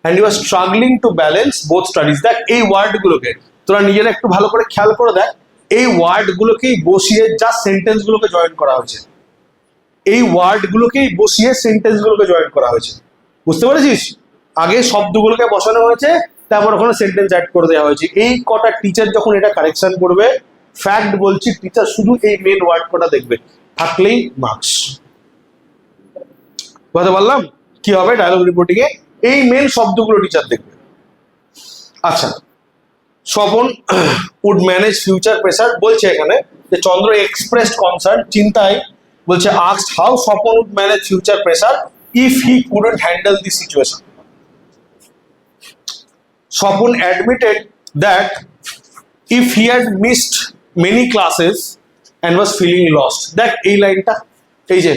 and he was struggling to balance both studies. দেখ এই ওয়ার্ডগুলোকে তোরা নিজেরা একটু ভালো করে খেয়াল করে দেখ, এই ওয়ার্ডগুলোকেই বসিয়ে জাস্ট সেন্টেন্সগুলোকে জয়েন করা হয়েছে, এই ওয়ার্ডগুলোকেই বসিয়ে সেন্টেন্সগুলোকে জয়েন করা হয়েছে, বুঝতে পেরেছিস? আগে শব্দগুলোকে বসানো হয়েছে, তারপর ওখানে সেন্টেন্স অ্যাড করে দেওয়া হয়েছে। এই কটা টিচার যখন এটা কারেকশন করবে, ফ্যাক্ট বলছি, টিচার শুধু এই মেন ওয়ার্ড কটা দেখবে, থাকলেই মার্কস। বুঝতে পারলাম কি হবে ডায়লগ রিপোর্টিং এ? এই মেন শব্দগুলো টিচার দেখবে। আচ্ছা, Swapan would manage future pressure বলছে এখানে যে চন্দ্র এক্সপ্রেসড কনসার্ন, চিন্তায় বলছে asked how Swapan would manage future pressure if he couldn't handle the situation. Swapan admitted that if he had missed many classes and was feeling lost. দেখ এই লাইনটা, এই যে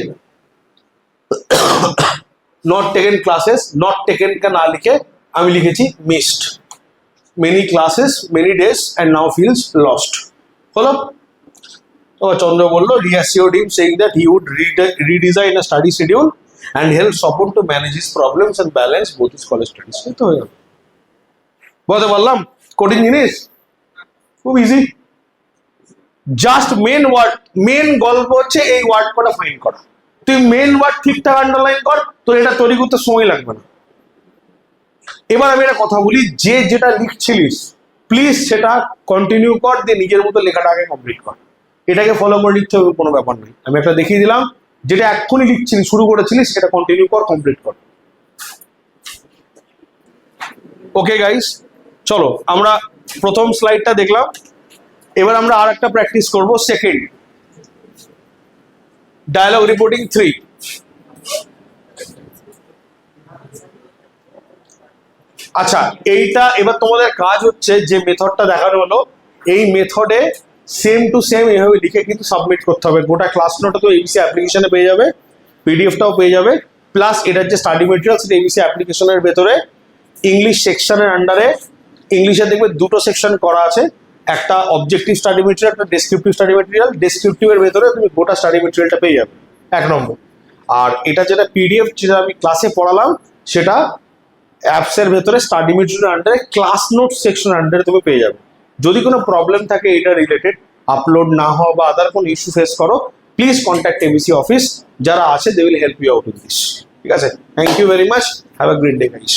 not taken classes, not taken কা না লিখে আমি লিখেছি missed many classes, many days and now feels lost. হলো? তো চন্দ্র বলল reassured him saying that he would redesign a study schedule and help Swapon to manage his problems and balance both his college studies. এই তো হয়ে গেল। বলতে পারলাম কঠিন জিনিস? খুব easy, just main word, main গল্প হচ্ছে এই ওয়ার্ড কটা ফাইন্ড করা। তুই মেন ওয়ার্ড ঠিকঠাক আন্ডারলাইন কর, তোর এটা তৈরি করতে সময় লাগবে না। এবার আমি একটা কথা বলি, যে যেটা লিখছিলিস প্লিজ সেটা কন্টিনিউ কর, দিয়ে নিজের মতো লেখাটা আগে কমপ্লিট কর। এটাকে ফলো করে লিখতে হবে কোনো ব্যাপার নেই, আমি একটা দেখিয়ে দিলাম। যেটা এক্ষুনি লিখছিলিস, শুরু করেছিলিস, সেটা কন্টিনিউ কর, কমপ্লিট কর। ওকে গাইস, চলো আমরা প্রথম স্লাইডটা দেখলাম, এবার আমরা আর একটা প্র্যাকটিস করব, সেকেন্ড ডায়লগ রিপোর্টিং 3। আচ্ছা, এইটা এবার তোমাদের কাজ হচ্ছে যে মেথডটা দেখানো হলো, এই মেথডে সেম টু সেম এভাবে লিখে কিন্তু সাবমিট করতে হবে। গোটা ক্লাস নোটটা তো এবিসি অ্যাপ্লিকেশনে পেয়ে যাবে, পিডিএফটাও পেয়ে যাবে, প্লাস এটার যে স্টাডি মেটেরিয়াল সেটা এবিসি অ্যাপ্লিকেশনের ভেতরে ইংলিশ সেকশনের আন্ডারে ইংলিশে দেখবে দুটো সেকশন করা আছে, একটা অবজেক্টিভ স্টাডি মেটেরিয়াল, একটা ডেসক্রিপটিভ স্টাডি মেটেরিয়াল। ডেসক্রিপটিভের ভেতরে তুমি গোটা স্টাডি মেটেরিয়ালটা পেয়ে যাবে, 1 নম্বর। আর এটা যেটা পিডিএফ, যেটা আমি ক্লাসে পড়ালাম, সেটা অ্যাপসের ভেতরে স্টাডি মেটেরিয়াল আন্ডারে ক্লাস নোট সেকশন আন্ডারে তুমি পেয়ে যাবে। যদি কোনো প্রবলেম থাকে এটা রিলেটেড, আপলোড না হওয়া বা আদার কোনো ইস্যু ফেস করো, প্লিজ কন্ট্যাক্ট এবিসি অফিস, যারা আছে they will help you out in this. ঠিক আছে, thank you very much, have a great day guys.